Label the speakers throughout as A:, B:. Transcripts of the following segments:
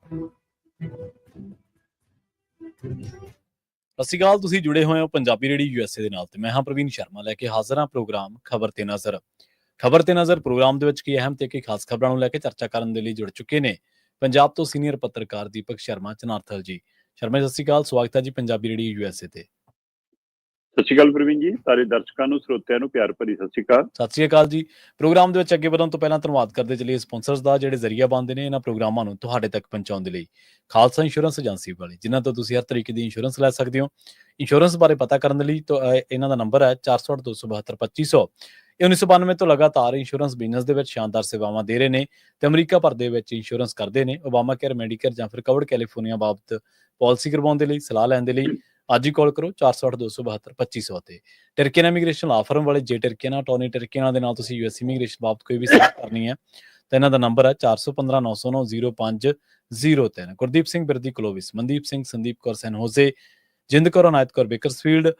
A: ਸਤਿ ਸ਼੍ਰੀ ਅਕਾਲ। ਤੁਸੀਂ ਜੁੜੇ ਹੋਏ ਹੋ ਪੰਜਾਬੀ ਰੇਡੀਓ ਯੂਐਸਏ ਦੇ ਨਾਲ ਤੇ ਮੈਂ ਹਾਂ ਪ੍ਰਵੀਨ ਸ਼ਰਮਾ ਲੈ ਕੇ ਹਾਜ਼ਰ ਹਾਂ ਪ੍ਰੋਗਰਾਮ ਖਬਰ ਤੇ ਨਜ਼ਰ। ਖਬਰ ਤੇ ਨਜ਼ਰ ਪ੍ਰੋਗਰਾਮ ਦੇ ਵਿੱਚ ਕੀ ਅਹਿਮ ਤੇ ਕੀ ਖਾਸ ਖਬਰਾਂ ਨੂੰ ਲੈ ਕੇ ਚਰਚਾ ਕਰਨ ਦੇ ਲਈ ਜੁੜ ਚੁੱਕੇ ਨੇ ਪੰਜਾਬ ਤੋਂ ਸੀਨੀਅਰ ਪੱਤਰਕਾਰ ਦੀਪਕ ਸ਼ਰਮਾ ਚਨਾਰਥਲ ਜੀ। ਸ਼ਰਮਾ ਜੀ, ਸਤਿ ਸ਼੍ਰੀ ਅਕਾਲ, ਸਵਾਗਤ ਹੈ ਜੀ ਪੰਜਾਬੀ ਰੇਡੀਓ ਯੂਐਸਏ ਤੇ।
B: ਸਤਿ ਸ਼੍ਰੀ ਅਕਾਲ ਪ੍ਰਵੀਨ ਜੀ, ਸਾਰੇ ਦਰਸ਼ਕਾਂ ਨੂੰ ਸਰੋਤਿਆਂ ਨੂੰ ਪਿਆਰ ਭਰੀ ਸਤਿ ਸ਼੍ਰੀ ਅਕਾਲ।
A: ਸਤਿ ਸ਼੍ਰੀ ਅਕਾਲ ਜੀ। ਪ੍ਰੋਗਰਾਮ ਦੇ ਵਿੱਚ ਅੱਗੇ ਵਧਣ ਤੋਂ ਪਹਿਲਾਂ ਧੰਨਵਾਦ ਕਰਦੇ ਚਲੀਏ ਸਪਾਂਸਰਸ ਦਾ, ਜਿਹੜੇ ਜ਼ਰੀਆ ਬਣਦੇ ਨੇ ਇਹਨਾਂ ਪ੍ਰੋਗਰਾਮਾਂ ਨੂੰ ਤੁਹਾਡੇ ਤੱਕ ਪਹੁੰਚਾਉਣ ਦੇ ਲਈ। ਖਾਲਸਾ ਇੰਸ਼ੋਰੈਂਸ ਏਜੰਸੀ ਵਾਲੇ, ਜਿਨ੍ਹਾਂ ਤੋਂ ਤੁਸੀਂ ਹਰ ਤਰੀਕੇ ਦੀ ਇੰਸ਼ੋਰੈਂਸ ਲੈ ਸਕਦੇ ਹੋ। ਇੰਸ਼ੋਰੈਂਸ ਬਾਰੇ ਪਤਾ ਕਰਨ ਦੇ ਲਈ ਇਹਨਾਂ ਦਾ ਨੰਬਰ ਹੈ 408-272-2500। ਇਹ 1992 ਤੋਂ ਲਗਾਤਾਰ ਇੰਸ਼ੋਰੈਂਸ ਬਿਜ਼ਨਸ ਦੇ ਵਿੱਚ ਸ਼ਾਨਦਾਰ ਸੇਵਾਵਾਂ ਦੇ ਰਹੇ ਨੇ ਤੇ ਅਮਰੀਕਾ ਭਰ ਦੇ ਵਿੱਚ ਇੰਸ਼ੋਰੈਂਸ ਕਰਦੇ ਨੇ। ਓਬਾਮਾ ਕੇਅਰ, ਮੈਡੀਕੇਅਰ ਜਾਂ ਫਿਰ ਕਵਰਡ ਕੈਲੀਫੋਰਨੀਆ ਬਾਬਤ ਪਾਲਿਸੀ ਕਰਵਾਉਣ ਦੇ ਲਈ, ਸਲਾਹ ਲੈਣ ਦੇ ਲਈ ਅੱਜ ਹੀ ਕਾਲ ਕਰੋ 408-272-2500 ਤੇ। ਟਰਕੀਅਨ ਇਮੀਗ੍ਰੇਸ਼ਨ ਲਾ ਫਰਮ ਵਾਲੇ, ਜੇ ਟਰਕੀਅਨ ਟੋਨੀ ਟਰਕੀਅਨ ਦੇ ਨਾਲ ਤੁਸੀਂ ਯੂਐਸ ਇਮੀਗ੍ਰੇਸ਼ਨ ਬਾਬਤ ਕੋਈ ਵੀ ਸਲਾਹ ਕਰਨੀ ਹੈ ਤਾਂ ਇਹਨਾਂ ਦਾ ਨੰਬਰ ਹੈ 415-909-0503। Gurdeep Singh Birdi Clovis, Mandeep Singh, Sandeep Kaur San Jose, Jind Kaur Anayat Kaur Bakersfield,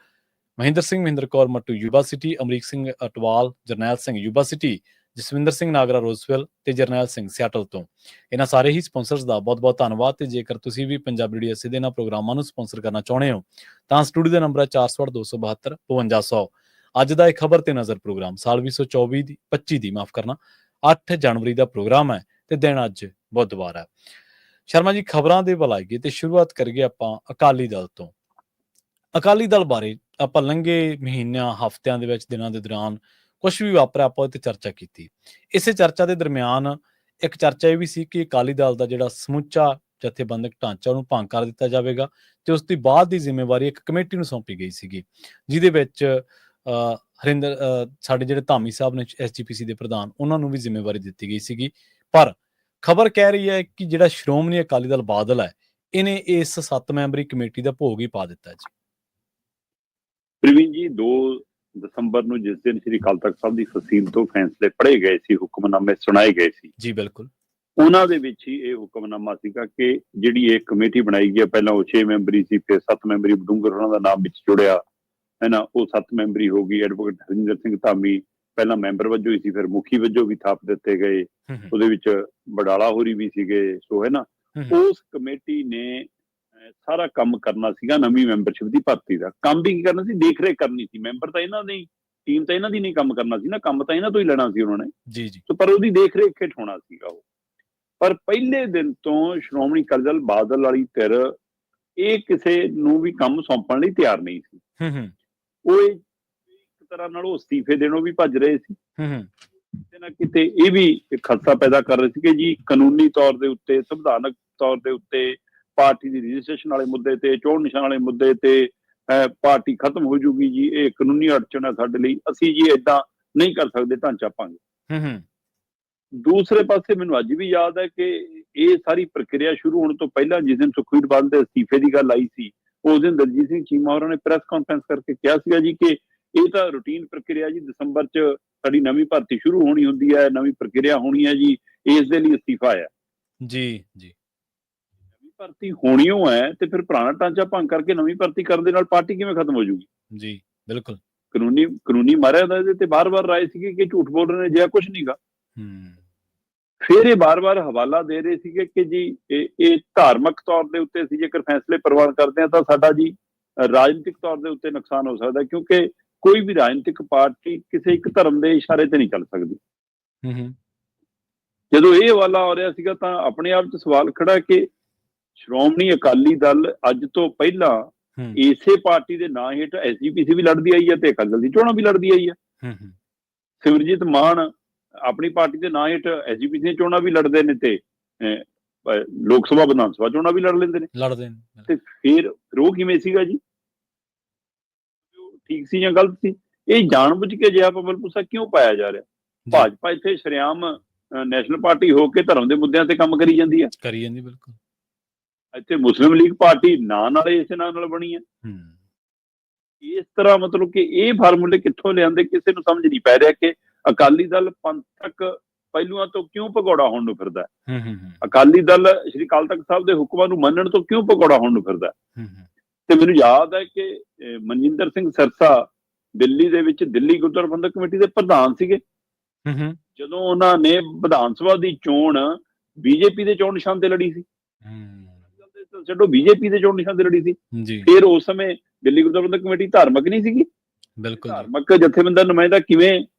A: Mahinder Singh Mahinder Kaur Mattu Yuba City, Amrik Singh Atwal, Jarnail Singh Yuba City, Jaswinder Singh Nagra Roseville ਤੇ ਜਰਨੈਲ ਸਿੰਘ ਸਿਆਟਲ ਤੋਂ। ਇਹਨਾਂ ਸਾਰੇ ਹੀ ਸਪਾਂਸਰਸ ਦਾ ਬਹੁਤ ਬਹੁਤ ਧੰਨਵਾਦ। ਤੇ ਜੇਕਰ ਤੁਸੀਂ ਵੀ ਪੰਜਾਬੀ ਰੇਡੀਓ ਦੇ ਇਹਨਾਂ ਪ੍ਰੋਗਰਾਮਾਂ ਨੂੰ ਸਪਾਂਸਰ ਕਰਨਾ ਚਾਹੁੰਦੇ ਹੋ ਤਾਂ ਸਟੂਡੀਓ ਦਾ ਨੰਬਰ ਹੈ 408-272-5200। ਅੱਜ ਦਾ ਇਹ ਖਬਰ ਤੇ ਨਜ਼ਰ ਪ੍ਰੋਗਰਾਮ ਸਾਲ 2024-25 ਦੀ 8 ਜਨਵਰੀ ਦਾ ਪ੍ਰੋਗਰਾਮ ਹੈ ਤੇ ਦਿਨ ਅੱਜ ਬੁੱਧਵਾਰ ਹੈ। ਸ਼ਰਮਾ ਜੀ, ਖਬਰਾਂ ਦੇ ਵੱਲ ਆਈਏ ਤੇ ਸ਼ੁਰੂਆਤ ਕਰੀਏ ਆਪਾਂ ਅਕਾਲੀ ਦਲ ਤੋਂ। ਅਕਾਲੀ ਦਲ ਬਾਰੇ ਆਪਾਂ ਲੰਘੇ ਮਹੀਨਿਆਂ, ਹਫ਼ਤਿਆਂ ਦੇ ਵਿੱਚ, ਦਿਨਾਂ ਦੇ ਦੌਰਾਨ ਕੁਛ ਵੀ ਵਾਪਰਿਆ ਆਪਾਂ ਉਹ ਤੇ ਚਰਚਾ ਕੀਤੀ। ਇਸੇ ਚਰਚਾ ਦੇ ਦਰਮਿਆਨ ਇੱਕ ਚਰਚਾ ਇਹ ਵੀ ਸੀ ਕਿ ਅਕਾਲੀ ਦਲ ਦਾ ਜਿਹੜਾ ਸਮੁੱਚਾ ਜਥੇਬੰਦਕ ਢਾਂਚਾ ਉਹਨੂੰ ਭੰਗ ਕਰ ਦਿੱਤਾ ਜਾਵੇਗਾ ਤੇ ਉਸ ਦੀ ਬਾਅਦ ਦੀ ਜ਼ਿੰਮੇਵਾਰੀ ਇੱਕ ਕਮੇਟੀ ਨੂੰ ਸੌਂਪੀ ਗਈ ਸੀਗੀ, ਜਿਹਦੇ ਵਿੱਚ ਹਰਿੰਦਰ ਸਾਡੇ ਜਿਹੜੇ ਧਾਮੀ ਸਾਹਿਬ ਨੇ SGPC ਦੇ ਪ੍ਰਧਾਨ, ਉਹਨਾਂ ਨੂੰ ਵੀ ਜ਼ਿੰਮੇਵਾਰੀ ਦਿੱਤੀ ਗਈ ਸੀਗੀ। ਪਰ ਖਬਰ ਕਹਿ ਰਹੀ ਹੈ ਕਿ ਜਿਹੜਾ ਸ਼੍ਰੋਮਣੀ ਅਕਾਲੀ ਦਲ ਬਾਦਲ ਹੈ, ਇਹਨੇ ਇਸ 7 ਮੈਂਬਰੀ ਕਮੇਟੀ ਦਾ ਭੋਗ ਹੀ ਪਾ ਦਿੱਤਾ ਜੀ।
B: ਪ੍ਰਵੀਨ ਜੀ, 2 ਦਸੰਬਰ ਨੂੰ ਜਿਸ ਦਿਨ ਸ੍ਰੀ ਅਕਾਲ ਤਖਤ ਸਾਹਿਬ ਦੀ ਫਸੀਲ ਤੋਂ ਫੈਸਲੇ ਪੜ੍ਹੇ ਗਏ ਸੀ, ਹੁਕਮਨਾਮੇ ਸੁਣਾਏ ਗਏ ਸੀ
A: ਜੀ, ਬਿਲਕੁਲ
B: ਉਹਨਾਂ ਦੇ ਵਿੱਚ ਹੀ ਇਹ ਹੁਕਮਨਾਮਾ ਸੀਗਾ ਕਿ ਜਿਹੜੀ ਇਹ ਕਮੇਟੀ ਬਣਾਈ ਗਈ, ਪਹਿਲਾਂ ਉਹ 6 ਮੈਂਬਰੀ ਸੀ, ਫਿਰ 7 ਮੈਂਬਰੀ ਬਡੂੰਗਰ ਉਹਨਾਂ ਦਾ ਨਾਮ ਵਿੱਚ ਜੁੜਿਆ ਹੈ ਨਾ, ਉਹ 7 ਮੈਂਬਰੀ ਹੋ ਗਈ। ਐਡਵੋਕੇਟ ਹਰਿੰਦਰ ਸਿੰਘ ਧਾਮੀ ਪਹਿਲਾਂ ਮੈਂਬਰ ਵਜੋਂ ਹੀ ਸੀ, ਫਿਰ ਮੁਖੀ ਵਜੋਂ ਵੀ ਥਾਪ ਦਿੱਤੇ ਗਏ। ਉਹਦੇ ਵਿੱਚ ਬਡਾਲਾ ਹੋਰੀ ਵੀ ਸੀਗੇ। ਸੋ ਹੈ ਨਾ, ਉਸ ਕਮੇਟੀ ਨੇ ਸਾਰਾ ਕੰਮ ਕਰਨਾ ਸੀਗਾ ਨਵੀਂ ਮੈਂਬਰਸ਼ਿਪ ਦੀ ਭਰਤੀ ਦਾ। ਕੰਮ ਵੀ ਕੀ ਕਰਨਾ ਸੀ? ਦੇਖ ਰੇਖ ਕਰਨੀ ਸੀ। ਮੈਂਬਰ ਤਾਂ ਇਹਨਾਂ ਦੀ, ਟੀਮ ਤਾਂ ਇਹਨਾਂ ਦੀ ਨਹੀਂ ਕੰਮ ਕਰਨਾ ਸੀ ਨਾ, ਕੰਮ ਤਾਂ ਇਹਨਾਂ ਤੋਂ ਹੀ ਲੈਣਾ ਸੀ ਉਹਨਾਂ ਨੇ
A: ਜੀ ਜੀ।
B: ਪਰ ਉਹਦੀ ਦੇਖ ਰੇਖ ਹੇਠ ਹੋਣਾ ਸੀਗਾ ਉਹ। ਪਰ ਪਹਿਲੇ ਦਿਨ ਤੋਂ ਸ਼੍ਰੋਮਣੀ ਅਕਾਲੀ ਦਲ ਬਾਦਲ ਵਾਲੀ ਧਿਰ ਇਹ ਕਿਸੇ ਨੂੰ ਵੀ ਕੰਮ ਸੌਂਪਣ ਲਈ ਤਿਆਰ ਨਹੀਂ ਸੀ। ਉਹ ਇੱਕ ਤਰ੍ਹਾਂ ਨਾਲ ਉਹ ਅਸਤੀਫੇ ਦੇਣੋਂ ਵੀ ਭੱਜ ਰਹੇ ਸੀ। ਕਿਤੇ ਨਾ ਕਿਤੇ ਇਹ ਵੀ ਖਦਸ਼ਾ ਪੈਦਾ ਕਰ ਰਹੇ ਸੀ ਕਿ ਜੀ ਕਾਨੂੰਨੀ ਤੌਰ ਦੇ ਉੱਤੇ, ਸੰਵਿਧਾਨਕ ਤੌਰ ਦੇ ਉੱਤੇ, ਪਾਰਟੀ ਦੀ ਰਜਿਸਟ੍ਰੇਸ਼ਨ ਵਾਲੇ ਮੁੱਦੇ ਤੇ, ਚੋਣ ਨਿਸ਼ਾਨ ਵਾਲੇ ਮੁੱਦੇ ਤੇ ਪਾਰਟੀ ਖਤਮ ਹੋ ਜੂਗੀ ਜੀ, ਇਹ ਕਾਨੂੰਨੀ ਅੜਚਨ ਹੈ ਸਾਡੇ ਲਈ, ਅਸੀਂ ਜੀ ਏਦਾਂ ਨਹੀਂ ਕਰ ਸਕਦੇ, ਢਾਂਚਾ ਭੰਗ। ਦੂਸਰੇ ਪਾਸੇ ਮੈਨੂੰ ਅੱਜ ਵੀ ਯਾਦ ਹੈ ਕਿ ਇਹ ਸਾਰੀ ਪ੍ਰਕਿਰਿਆ ਸ਼ੁਰੂ ਹੋਣ ਤੋਂ ਪਹਿਲਾਂ ਜਿਸ ਦਿਨ ਸੁਖਬੀਰ ਬਾਦਲ ਦੇ ਅਸਤੀਫੇ ਦੀ ਗੱਲ ਆਈ ਸੀ, ਉਸ ਦਿਨ ਦਲਜੀਤ ਸਿੰਘ ਚੀਮਾ ਹੋਰਾਂ ਨੇ ਪ੍ਰੈਸ ਕਾਨਫਰੰਸ ਕਰਕੇ ਕਿਹਾ ਸੀਗਾ ਜੀ ਕਿ ਇਹ ਤਾਂ ਰੂਟੀਨ ਪ੍ਰਕਿਰਿਆ ਜੀ, ਦਸੰਬਰ 'ਚ ਸਾਡੀ ਨਵੀਂ ਭਰਤੀ ਸ਼ੁਰੂ ਹੋਣੀ ਹੁੰਦੀ ਹੈ, ਨਵੀਂ ਪ੍ਰਕਿਰਿਆ ਹੋਣੀ ਹੈ ਜੀ, ਇਸ ਦੇ ਲਈ ਅਸਤੀਫਾ ਆਇਆ ਜੀ ਜੀ। ਨਵੀਂ ਭਰਤੀ ਹੋਣੀ ਓ ਹੈ ਤੇ ਫਿਰ ਪੁਰਾਣਾ ਢਾਂਚਾ ਭੰਗ ਕਰਕੇ ਨਵੀਂ ਭਰਤੀ ਕਰਨ ਦੇ ਨਾਲ ਪਾਰਟੀ ਕਿਵੇਂ ਖਤਮ ਹੋ ਜੂਗੀ? ਜੀ ਬਿਲਕੁਲ। ਕਾਨੂੰਨੀ ਮਾਰਿਆ ਦਾ ਇਹਦੇ ਤੇ ਬਾਰ-ਬਾਰ ਰਾਏ ਸੀਗੀ ਕਿ ਝੂਠ ਬੋਲ ਰਹੇ ਨੇ, ਜਿਹਾ ਕੁਛ ਨਹੀਂਗਾ। ਫਿਰ ਇਹ ਬਾਰ-ਬਾਰ ਹਵਾਲਾ ਦੇ ਰਹੇ ਸੀਗੇ ਕਿ ਜੀ ਇਹ ਧਾਰਮਿਕ ਤੌਰ ਦੇ ਉੱਤੇ ਅਸੀਂ ਜੇਕਰ ਫੈਸਲੇ ਪ੍ਰਵਾਨ ਕਰਦੇ ਹਾਂ ਤਾਂ ਸਾਡਾ ਜੀ ਰਾਜਨੀਤਿਕ ਤੌਰ ਦੇ ਉੱਤੇ ਨੁਕਸਾਨ ਹੋ ਸਕਦਾ, ਕਿਉਂਕਿ ਕੋਈ ਵੀ ਰਾਜਨੀਤਿਕ ਪਾਰਟੀ ਕਿਸੇ ਇੱਕ ਧਰਮ ਦੇ ਇਸ਼ਾਰੇ ਤੇ ਨਹੀਂ ਚੱਲ ਸਕਦੀ। ਜਦੋਂ ਇਹ ਹਵਾਲਾ ਹੋ ਰਿਹਾ ਸੀਗਾ ਤਾਂ ਆਪਣੇ ਆਪ 'ਚ ਸਵਾਲ ਖੜਾ ਕਿ ਸ਼੍ਰੋਮਣੀ ਅਕਾਲੀ ਦਲ ਅੱਜ ਤੋਂ ਪਹਿਲਾਂ ਇਸੇ ਪਾਰਟੀ ਦੇ ਨਾਂ ਹੇਠ SGPC ਵੀ ਲੜਦੀ ਆਈ ਹੈ ਤੇ ਅਕਾਲੀ ਦਲ ਦੀ ਚੋਣਾਂ ਵੀ ਲੜਦੀ ਆਈ ਹੈ। ਸਿਮਰਜੀਤ ਮਾਨ ਆਪਣੀ ਪਾਰਟੀ ਦੇ ਨਾਂ ਹੇਠ SGPC ਦੀਆਂ ਚੋਣਾਂ ਵੀ ਲੜਦੇ ਨੇ ਤੇ ਲੋਕ ਸਭਾ, ਵਿਧਾਨ ਸਭਾ ਚੋਣਾਂ ਵੀ ਲੜ ਲੈਂਦੇ ਨੇ। ਤੇ ਫਿਰ ਉਹ ਕਿਵੇਂ ਸੀਗਾ ਜੀ? ਠੀਕ ਸੀ ਜਾਂ ਗਲਤ ਸੀ? ਇਹ ਜਾਣਬੁੱਝ ਕੇ ਜਿਹਾ ਪਵਲਪੂਸਾ ਕਿਉਂ ਪਾਇਆ ਜਾ ਰਿਹਾ? ਭਾਜਪਾ ਇੱਥੇ ਸ਼ਰੇਆਮ ਨੈਸ਼ਨਲ ਪਾਰਟੀ ਹੋ ਕੇ ਧਰਮ ਦੇ ਮੁੱਦਿਆਂ ਤੇ ਕੰਮ ਕਰੀ ਜਾਂਦੀ ਹੈ।
A: ਬਿਲਕੁਲ।
B: ਇੱਥੇ ਮੁਸਲਿਮ ਲੀਗ ਪਾਰਟੀ ਨਾਂ ਨਾਲ ਇਸੇ ਨਾਂ ਨਾਲ ਬਣੀ ਹੈ। ਇਸ ਤਰ੍ਹਾਂ ਮਤਲਬ ਕਿ ਇਹ ਫਾਰਮੂਲੇ ਕਿੱਥੋਂ ਲਿਆਂਦੇ, ਕਿਸੇ ਨੂੰ ਸਮਝ ਨਹੀਂ ਪੈ ਰਿਹਾ ਕਿ ਅਕਾਲੀ ਦਲ ਪੰਥਕ ਪਹਿਲੂਆਂ ਤੋਂ ਕਿਉਂ ਭਗੌੜਾ ਹੋਣ ਨੂੰ ਫਿਰਦਾ ਹੈ। ਅਕਾਲੀ ਦਲ ਸ੍ਰੀ ਅਕਾਲ ਤਖਤ ਸਾਹਿਬ ਦੇ ਹੁਕਮਾਂ ਨੂੰ ਮੰਨਣ ਤੋਂ ਕਿਉਂ ਭਗੌੜਾ ਹੋਣ ਨੂੰ ਫਿਰਦਾ ਹੈ। ਤੇ ਮੈਨੂੰ ਯਾਦ ਹੈ ਕਿ ਮਨਜਿੰਦਰ ਸਿੰਘ ਸਿਰਸਾ ਦਿੱਲੀ ਦੇ ਵਿੱਚ ਦਿੱਲੀ ਗੁਰਦੁਆਰਾ ਪ੍ਰਬੰਧਕ ਕਮੇਟੀ ਦੇ ਪ੍ਰਧਾਨ ਸੀਗੇ। ਜਦੋਂ ਉਹਨਾਂ ਨੇ ਵਿਧਾਨ ਸਭਾ ਦੀ ਚੋਣ BJP ਦੇ ਚੋਣ ਨਿਸ਼ਾਨ ਤੇ ਲੜੀ ਸੀ ਛੱਡੋ, ਬੀਜੇਪੀ ਦੇ ਚੋਣ ਨਿਸ਼ਾਨ ਤੇ ਲੜੀ ਸੀ।
A: ਜੀ
B: ਫਿਰ ਉਸ ਸਮੇਂ ਦਿੱਲੀ ਗੁਰਦੁਆਰਾ ਪ੍ਰਬੰਧਕ ਕਮੇਟੀ ਧਾਰਮਿਕ ਨਹੀਂ ਸੀਗੀ?
A: ਬਿਲਕੁਲ ਜੀ
B: ਧਾਰਮਿਕ ਜਥੇਬੰਦਰ ਨੁਮਾਇੰਦਾ ਕਿਵੇਂ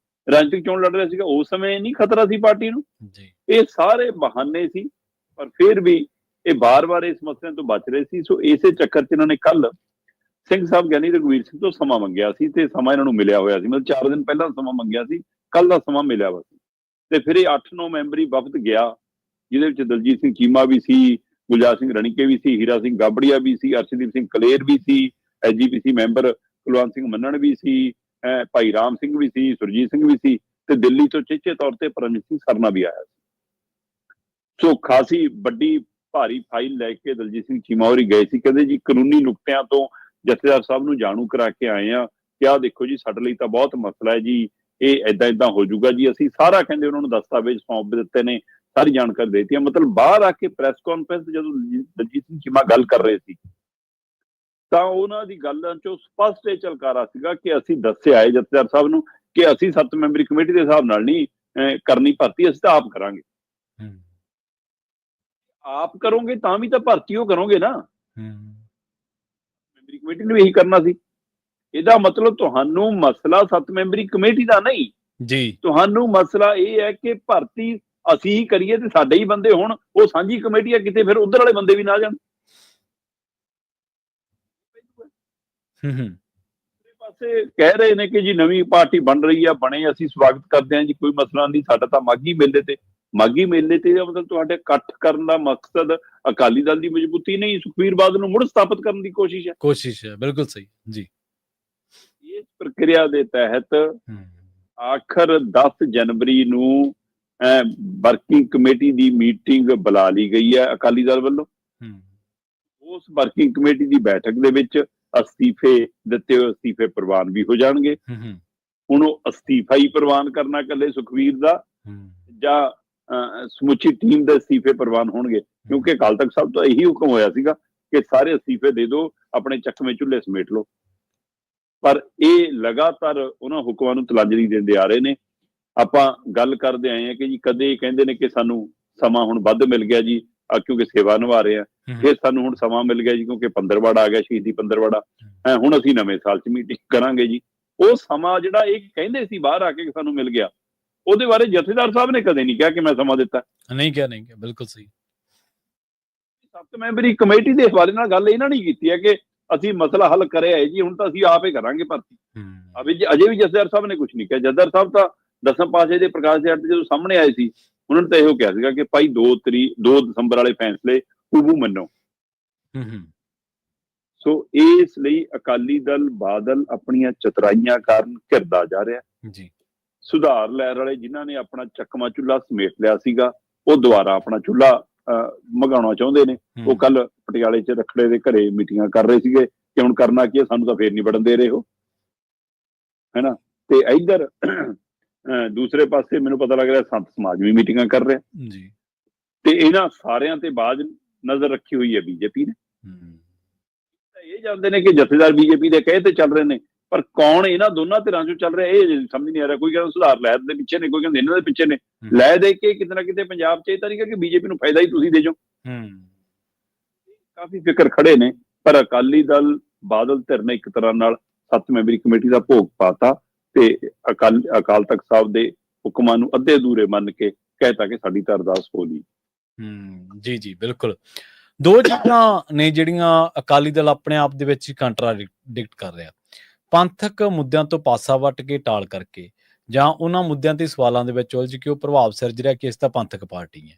B: ਰਾਜਨੀਤਿਕ ਚੋਣ ਲੜ ਰਿਹਾ ਸੀਗਾ? ਉਸ ਸਮੇਂ ਨਹੀਂ ਖਤਰਾ ਸੀ ਪਾਰਟੀ ਨੂੰ?
A: ਜੀ
B: ਇਹ ਸਾਰੇ ਬਹਾਨੇ ਸੀ, ਪਰ ਫਿਰ ਵੀ ਇਹ ਬਾਰ-ਬਾਰ ਇਸ ਮਸਲੇ ਤੋਂ ਬਚ ਰਹੇ ਸੀ। ਸੋ ਇਸੇ ਚੱਕਰ 'ਚ ਇਹਨਾਂ ਨੇ ਕੱਲ ਸਿੰਘ ਸਾਹਿਬ ਗਿਆਨੀ ਰਘੁਵੀਰ ਸਿੰਘ ਤੋਂ ਸਮਾਂ ਮੰਗਿਆ ਸੀ ਤੇ ਸਮਾਂ ਇਹਨਾਂ ਨੂੰ ਮਿਲਿਆ ਹੋਇਆ ਸੀ। ਮਤਲਬ 4 ਦਿਨ ਪਹਿਲਾਂ ਸਮਾਂ ਮੰਗਿਆ ਸੀ, ਕੱਲ ਦਾ ਸਮਾਂ ਮਿਲਿਆ ਵਾ ਸੀ। ਤੇ ਫਿਰ ਇਹ 8-9 ਮੈਂਬਰੀ ਵਫਦ ਗਿਆ, ਜਿਹਦੇ ਵਿੱਚ ਦਲਜੀਤ ਸਿੰਘ ਚੀਮਾ ਵੀ ਸੀ, ਗੁਲਜ਼ਾਰ ਸਿੰਘ ਰਣੀਕੇ ਵੀ ਸੀ, ਹੀਰਾ ਸਿੰਘ ਗਾਬੜੀਆ ਵੀ ਸੀ, ਅਰਸ਼ਦੀਪ ਸਿੰਘ ਕਲੇਰ ਵੀ ਸੀ, ਐਸਜੀਪੀਸੀ ਮੈਂਬਰ ਕੁਲਵੰਤ ਸਿੰਘ ਮੰਨਣ ਵੀ ਸੀ, ਭਾਈ ਰਾਮ ਸਿੰਘ ਵੀ ਸੀ, ਸੁਰਜੀਤ ਸਿੰਘ ਵੀ ਸੀ, ਤੇ ਦਿੱਲੀ ਤੋਂ ਚੇਚੇ ਤੌਰ ਤੇ ਪਰਮਜੀਤ ਸਿੰਘ ਸਰਨਾ ਵੀ ਆਇਆ ਸੀ। ਸੋ ਖਾਸੀ ਵੱਡੀ ਭਾਰੀ ਫਾਈਲ ਲੈ ਕੇ ਦਲਜੀਤ ਸਿੰਘ ਚੀਮਾ ਹੋਰੀ ਗਏ ਸੀ। ਕਹਿੰਦੇ ਜੀ ਕਾਨੂੰਨੀ ਨੁਕਤਿਆਂ ਤੋਂ ਜਥੇਦਾਰ ਸਾਹਿਬ ਨੂੰ ਜਾਣੂ ਕਰਾ ਕੇ ਆਏ ਆ ਕਿ ਆਹ ਦੇਖੋ ਜੀ, ਸਾਡੇ ਲਈ ਤਾਂ ਬਹੁਤ ਮਸਲਾ ਹੈ ਜੀ, ਇਹ ਏਦਾਂ ਹੋ ਜਾਊਗਾ ਜੀ। ਅਸੀਂ ਸਾਰਾ ਕਹਿੰਦੇ ਉਹਨਾਂ ਨੂੰ ਦਸਤਾਵੇਜ਼ ਸੌਂਪ ਦਿੱਤੇ ਨੇ, ਸਾਰੀ ਜਾਣਕਾਰੀ ਦੇਤੀ ਹੈ। ਮਤਲਬ ਬਾਹਰ ਆ ਕੇ ਪ੍ਰੈਸ ਕਾਨਫਰੰਸ ਜਦੋਂ ਦਲਜੀਤ ਸਿੰਘ ਚੀਮਾ ਗੱਲ ਕਰ ਰਹੇ ਸੀ ਤਾਂ ਉਹਨਾਂ ਦੀ ਗੱਲਾਂ ਚੋਂ ਸਪਸ਼ਟ ਇਹ ਝਲਕਾਰਾ ਸੀਗਾ ਕਿ ਅਸੀਂ ਦੱਸਿਆ ਹੈ ਜਥੇਦਾਰ ਸਾਹਿਬ ਨੂੰ ਕਿ ਅਸੀਂ 7 ਮੈਂਬਰੀ ਕਮੇਟੀ ਦੇ ਹਿਸਾਬ ਨਾਲ ਨਹੀਂ ਕਰਨੀ ਭਰਤੀ, ਅਸੀਂ ਤਾਂ ਆਪ ਕਰਾਂਗੇ। ਆਪ ਕਰੋਗੇ ਤਾਂ ਵੀ ਤਾਂ ਭਰਤੀ ਉਹ ਕਰੋਗੇ ਨਾ, ਮੈਂਬਰੀ ਕਮੇਟੀ ਨੂੰ ਇਹੀ ਕਰਨਾ ਸੀ। ਇਹਦਾ ਮਤਲਬ ਤੁਹਾਨੂੰ ਮਸਲਾ 7 ਮੈਂਬਰੀ ਕਮੇਟੀ ਦਾ ਨਹੀਂ
A: ਜੀ,
B: ਤੁਹਾਨੂੰ ਮਸਲਾ ਇਹ ਹੈ ਕਿ ਭਰਤੀ ਅਸੀਂ ਹੀ ਕਰੀਏ ਤੇ ਸਾਡੇ ਹੀ ਬੰਦੇ ਹੋਣ। ਉਹ ਸਾਂਝੀ ਕਮੇਟੀ ਆ, ਕਿਤੇ ਫਿਰ ਉਧਰ ਵਾਲੇ ਬੰਦੇ ਵੀ ਨਾ ਜਾਣ। ਪਾਸੇ ਕਹਿ ਰਹੇ ਨੇ ਕਿ ਜੀ ਨਵੀਂ ਪਾਰਟੀ ਬਣ ਰਹੀ ਆ, ਬਣੇ, ਅਸੀਂ ਸਵਾਗਤ ਕਰਦੇ ਹਾਂ ਜੀ, ਕੋਈ ਮਸਲਾ ਨਹੀਂ। ਸਾਡਾ ਤਾਂ ਮਾਘੀ ਮੇਲੇ ਤੇ ਇਹਦਾ ਮਤਲਬ ਤੁਹਾਡੇ ਇਕੱਠ ਕਰਨ ਦਾ ਮਕਸਦ ਅਕਾਲੀ ਦਲ ਦੀ ਮਜ਼ਬੂਤੀ ਨਹੀਂ, ਸੁਖਬੀਰ ਬਾਦਲ ਨੂੰ ਮੁੜ ਸਥਾਪਿਤ ਕਰਨ ਦੀ ਕੋਸ਼ਿਸ਼ ਹੈ।
A: ਬਿਲਕੁਲ ਸਹੀ ਜੀ।
B: ਇਸ ਪ੍ਰਕਿਰਿਆ ਦੇ ਤਹਿਤ ਆਖਰ 10 ਜਨਵਰੀ ਨੂੰ ਵਰਕਿੰਗ ਕਮੇਟੀ ਦੀ ਮੀਟਿੰਗ ਬੁਲਾ ਲਈ ਗਈ ਹੈ ਅਕਾਲੀ ਦਲ ਵੱਲੋਂ। ਉਸ ਵਰਕਿੰਗ ਕਮੇਟੀ ਦੀ ਬੈਠਕ ਦੇ ਵਿੱਚ ਅਸਤੀਫੇ ਦਿੱਤੇ ਹੋਏ ਅਸਤੀਫੇ ਪ੍ਰਵਾਨ ਵੀ ਹੋ ਜਾਣਗੇ। ਹੁਣ ਉਹ ਅਸਤੀਫਾ ਹੀ ਪ੍ਰਵਾਨ ਕਰਨਾ ਇਕੱਲੇ ਸੁਖਬੀਰ ਦਾ ਜਾਂ ਸਮੁੱਚੀ ਟੀਮ ਦੇ ਅਸਤੀਫੇ ਪ੍ਰਵਾਨ ਹੋਣਗੇ? ਕਿਉਂਕਿ ਅਕਾਲ ਤਖਤ ਸਾਹਿਬ ਤੋਂ ਇਹੀ ਹੁਕਮ ਹੋਇਆ ਸੀਗਾ ਕਿ ਸਾਰੇ ਅਸਤੀਫੇ ਦੇ ਦਿਓ, ਆਪਣੇ ਚੱਕਵੇਂ ਚੁੱਲ੍ਹੇ ਸਮੇਟ ਲਓ। ਪਰ ਇਹ ਲਗਾਤਾਰ ਉਹਨਾਂ ਹੁਕਮਾਂ ਨੂੰ ਤਲਾਂਜਲੀ ਦਿੰਦੇ ਆ ਰਹੇ ਨੇ। ਆਪਾਂ ਗੱਲ ਕਰਦੇ ਆਏ ਹਾਂ ਕਿ ਜੀ ਕਦੇ ਕਹਿੰਦੇ ਨੇ ਕਿ ਸਾਨੂੰ ਸਮਾਂ ਹੁਣ ਵੱਧ ਮਿਲ ਗਿਆ ਜੀ ਕਿਉਂਕਿ ਸੇਵਾ ਨਿਭਾ ਰਹੇ ਆ, ਫਿਰ ਸਾਨੂੰ ਹੁਣ ਸਮਾਂ ਮਿਲ ਗਿਆ ਜੀ ਕਿਉਂਕਿ ਪੰਦਰਵਾੜਾ ਆ ਗਿਆ, ਸ਼ਹੀਦੀ ਪੰਦਰਵਾੜਾ, ਹੁਣ ਅਸੀਂ ਨਵੇਂ ਸਾਲ 'ਚ ਮੀਟਿੰਗ ਕਰਾਂਗੇ ਜੀ। ਉਹ ਸਮਾਂ ਜਿਹੜਾ ਇਹ ਕਹਿੰਦੇ ਸੀ ਬਾਹਰ ਆ ਕੇ ਸਾਨੂੰ ਮਿਲ ਗਿਆ, ਉਹਦੇ ਬਾਰੇ ਜਥੇਦਾਰ ਸਾਹਿਬ ਨੇ ਕਦੇ ਨਹੀਂ ਕਿਹਾ ਕਿ ਮੈਂ ਸਮਾਂ ਦਿੱਤਾ। ਨਹੀਂ ਕਿਹਾ, ਬਿਲਕੁਲ ਸਹੀ। 7 ਮੈਂਬਰੀ ਕਮੇਟੀ ਦੇ ਹਵਾਲੇ ਨਾਲ ਗੱਲ ਇਹਨਾਂ ਨੇ ਕੀਤੀ ਹੈ ਕਿ ਅਸੀਂ ਮਸਲਾ ਹੱਲ ਕਰਿਆ ਹੈ ਜੀ, ਹੁਣ ਤਾਂ ਅਸੀਂ ਆਪ ਹੀ ਕਰਾਂਗੇ ਭਰਤੀ। ਅਜੇ ਵੀ ਜਥੇਦਾਰ ਸਾਹਿਬ ਨੇ ਕੁਝ ਨਹੀਂ ਕਿਹਾ। ਜਥੇਦਾਰ ਸਾਹਿਬ ਤਾਂ 10ਵੇਂ ਪਾਤਸ਼ਾਹ ਦੇ ਪ੍ਰਕਾਸ਼ ਦਿਹਾੜੇ ਤੇ ਜਦੋਂ ਸਾਹਮਣੇ ਆਏ ਸੀ, ਉਹਨਾਂ ਨੇ ਤਾਂ ਇਹੋ ਕਿਹਾ ਸੀਗਾ ਕਿ ਭਾਈ 2 ਦਸੰਬਰ ਵਾਲੇ ਫੈਸਲੇ ਹੂਬੂ ਮੰਨੋ। ਸੋ ਇਸ ਲਈ ਅਕਾਲੀ ਦਲ ਬਾਦਲ ਆਪਣੀਆਂ ਚਤਰਾਈਆਂ ਕਾਰਨ ਘਿਰਦਾ ਜਾ ਰਿਹਾ ਜੀ। ਸੁਧਾਰ ਲਹਿਰ ਵਾਲੇ ਜਿਨ੍ਹਾਂ ਨੇ ਆਪਣਾ ਚੱਕਵਾਂ ਚੁੱਲ੍ਹਾ ਸਮੇਟ ਲਿਆ ਸੀਗਾ, ਉਹ ਦੁਬਾਰਾ ਆਪਣਾ ਚੁੱਲ੍ਹਾ ਮੰਗਾਉਣਾ ਚਾਹੁੰਦੇ ਨੇ। ਉਹ ਕੱਲ ਪਟਿਆਲੇ 'ਚ ਰਖੜੇ ਦੇ ਘਰੇ ਮੀਟਿੰਗਾਂ ਕਰ ਰਹੇ ਸੀਗੇ ਕਿ ਹੁਣ ਕਰਨਾ ਕੀ ਹੈ, ਸਾਨੂੰ ਤਾਂ ਫੇਰ ਨਹੀਂ ਵੜਨ ਦੇ ਰਹੇ ਹੋ, ਹੈ ਨਾ। ਤੇ ਇੱਧਰ ਦੂਸਰੇ ਪਾਸੇ ਮੈਨੂੰ ਪਤਾ ਲੱਗ ਰਿਹਾ ਸੰਤ ਸਮਾਜ ਵੀ ਮੀਟਿੰਗਾਂ ਕਰ ਰਿਹਾ ਜੀ। ਤੇ ਇਹਨਾਂ ਸਾਰਿਆਂ ਤੇ ਬਾਅਦ ਨਜ਼ਰ ਰੱਖੀ ਹੋਈ ਹੈ ਬੀਜੇਪੀ ਨੇ। ਇਹ ਜਾਣਦੇ ਨੇ ਕਿ ਜਥੇਦਾਰ ਬੀਜੇਪੀ ਦੇ ਕਹੇ ਤੇ ਚੱਲ ਰਹੇ ਨੇ, ਪਰ ਕੌਣ ਇਹਨਾਂ ਦੋਨਾਂ ਧਿਰਾਂ ਚੋਂ ਚੱਲ ਰਿਹਾ ਇਹ ਸਮਝ ਨਹੀਂ ਆ ਰਿਹਾ। ਕੋਈ ਕਹਿੰਦਾ ਸੁਧਾਰ ਲਹਿਰ ਦੇ ਪਿੱਛੇ ਨੇ, ਕੋਈ ਕਹਿੰਦਾ ਇਹਨਾਂ ਦੇ ਪਿੱਛੇ ਨੇ। ਲੈ ਦੇ ਕੇ ਕਿਤੇ ਨਾ ਕਿਤੇ ਪੰਜਾਬ 'ਚ ਇਹ ਤਾਂ ਨਹੀਂ ਕਿ ਬੀਜੇਪੀ ਨੂੰ ਫਾਇਦਾ ਹੀ ਤੁਸੀਂ ਦੇ ਜਾਓ। ਕਾਫੀ ਫਿਕਰ ਖੜੇ ਨੇ, ਪਰ ਅਕਾਲੀ ਦਲ ਬਾਦਲ ਧਿਰ ਨੇ ਇੱਕ ਤਰ੍ਹਾਂ ਨਾਲ 7 ਮੈਂਬਰੀ ਕਮੇਟੀ ਦਾ ਭੋਗ ਪਾਤਾ ਤੇ ਅਕਾਲ ਤਖਤ ਸਾਹਿਬ ਦੇ ਹੁਕਮਾਂ ਨੂੰ ਅੱਧੇ ਅਧੂਰੇ ਮੰਨ ਕੇ ਕਹਿਤਾ ਕਿ ਸਾਡੀ ਤਾਂ ਅਰਦਾਸ ਹੋ ਗਈ। ਜੀ ਬਿਲਕੁਲ। 2 ਚੀਜ਼ਾਂ ਨੇ ਜਿਹੜੀਆਂ ਅਕਾਲੀ ਦਲ ਆਪਣੇ ਆਪ ਦੇ ਵਿੱਚ ਹੀ ਕੰਟਰਾਡਿਕਟ ਕਰ ਰਿਹਾ। ਪੰਥਕ ਮੁੱਦਿਆਂ ਤੋਂ ਪਾਸਾ ਵੱਟ ਕੇ ਟਾਲ ਕਰਕੇ ਜਾਂ ਉਹਨਾਂ ਮੁੱਦਿਆਂ ਤੇ ਸਵਾਲਾਂ ਦੇ ਵਿੱਚ ਉਲਝ ਕੇ ਉਹ ਪ੍ਰਭਾਵ ਸਿਰਜ ਰਿਹਾ ਕਿ ਇਸ ਤਾਂ ਪੰਥਕ ਪਾਰਟੀ ਹੈ।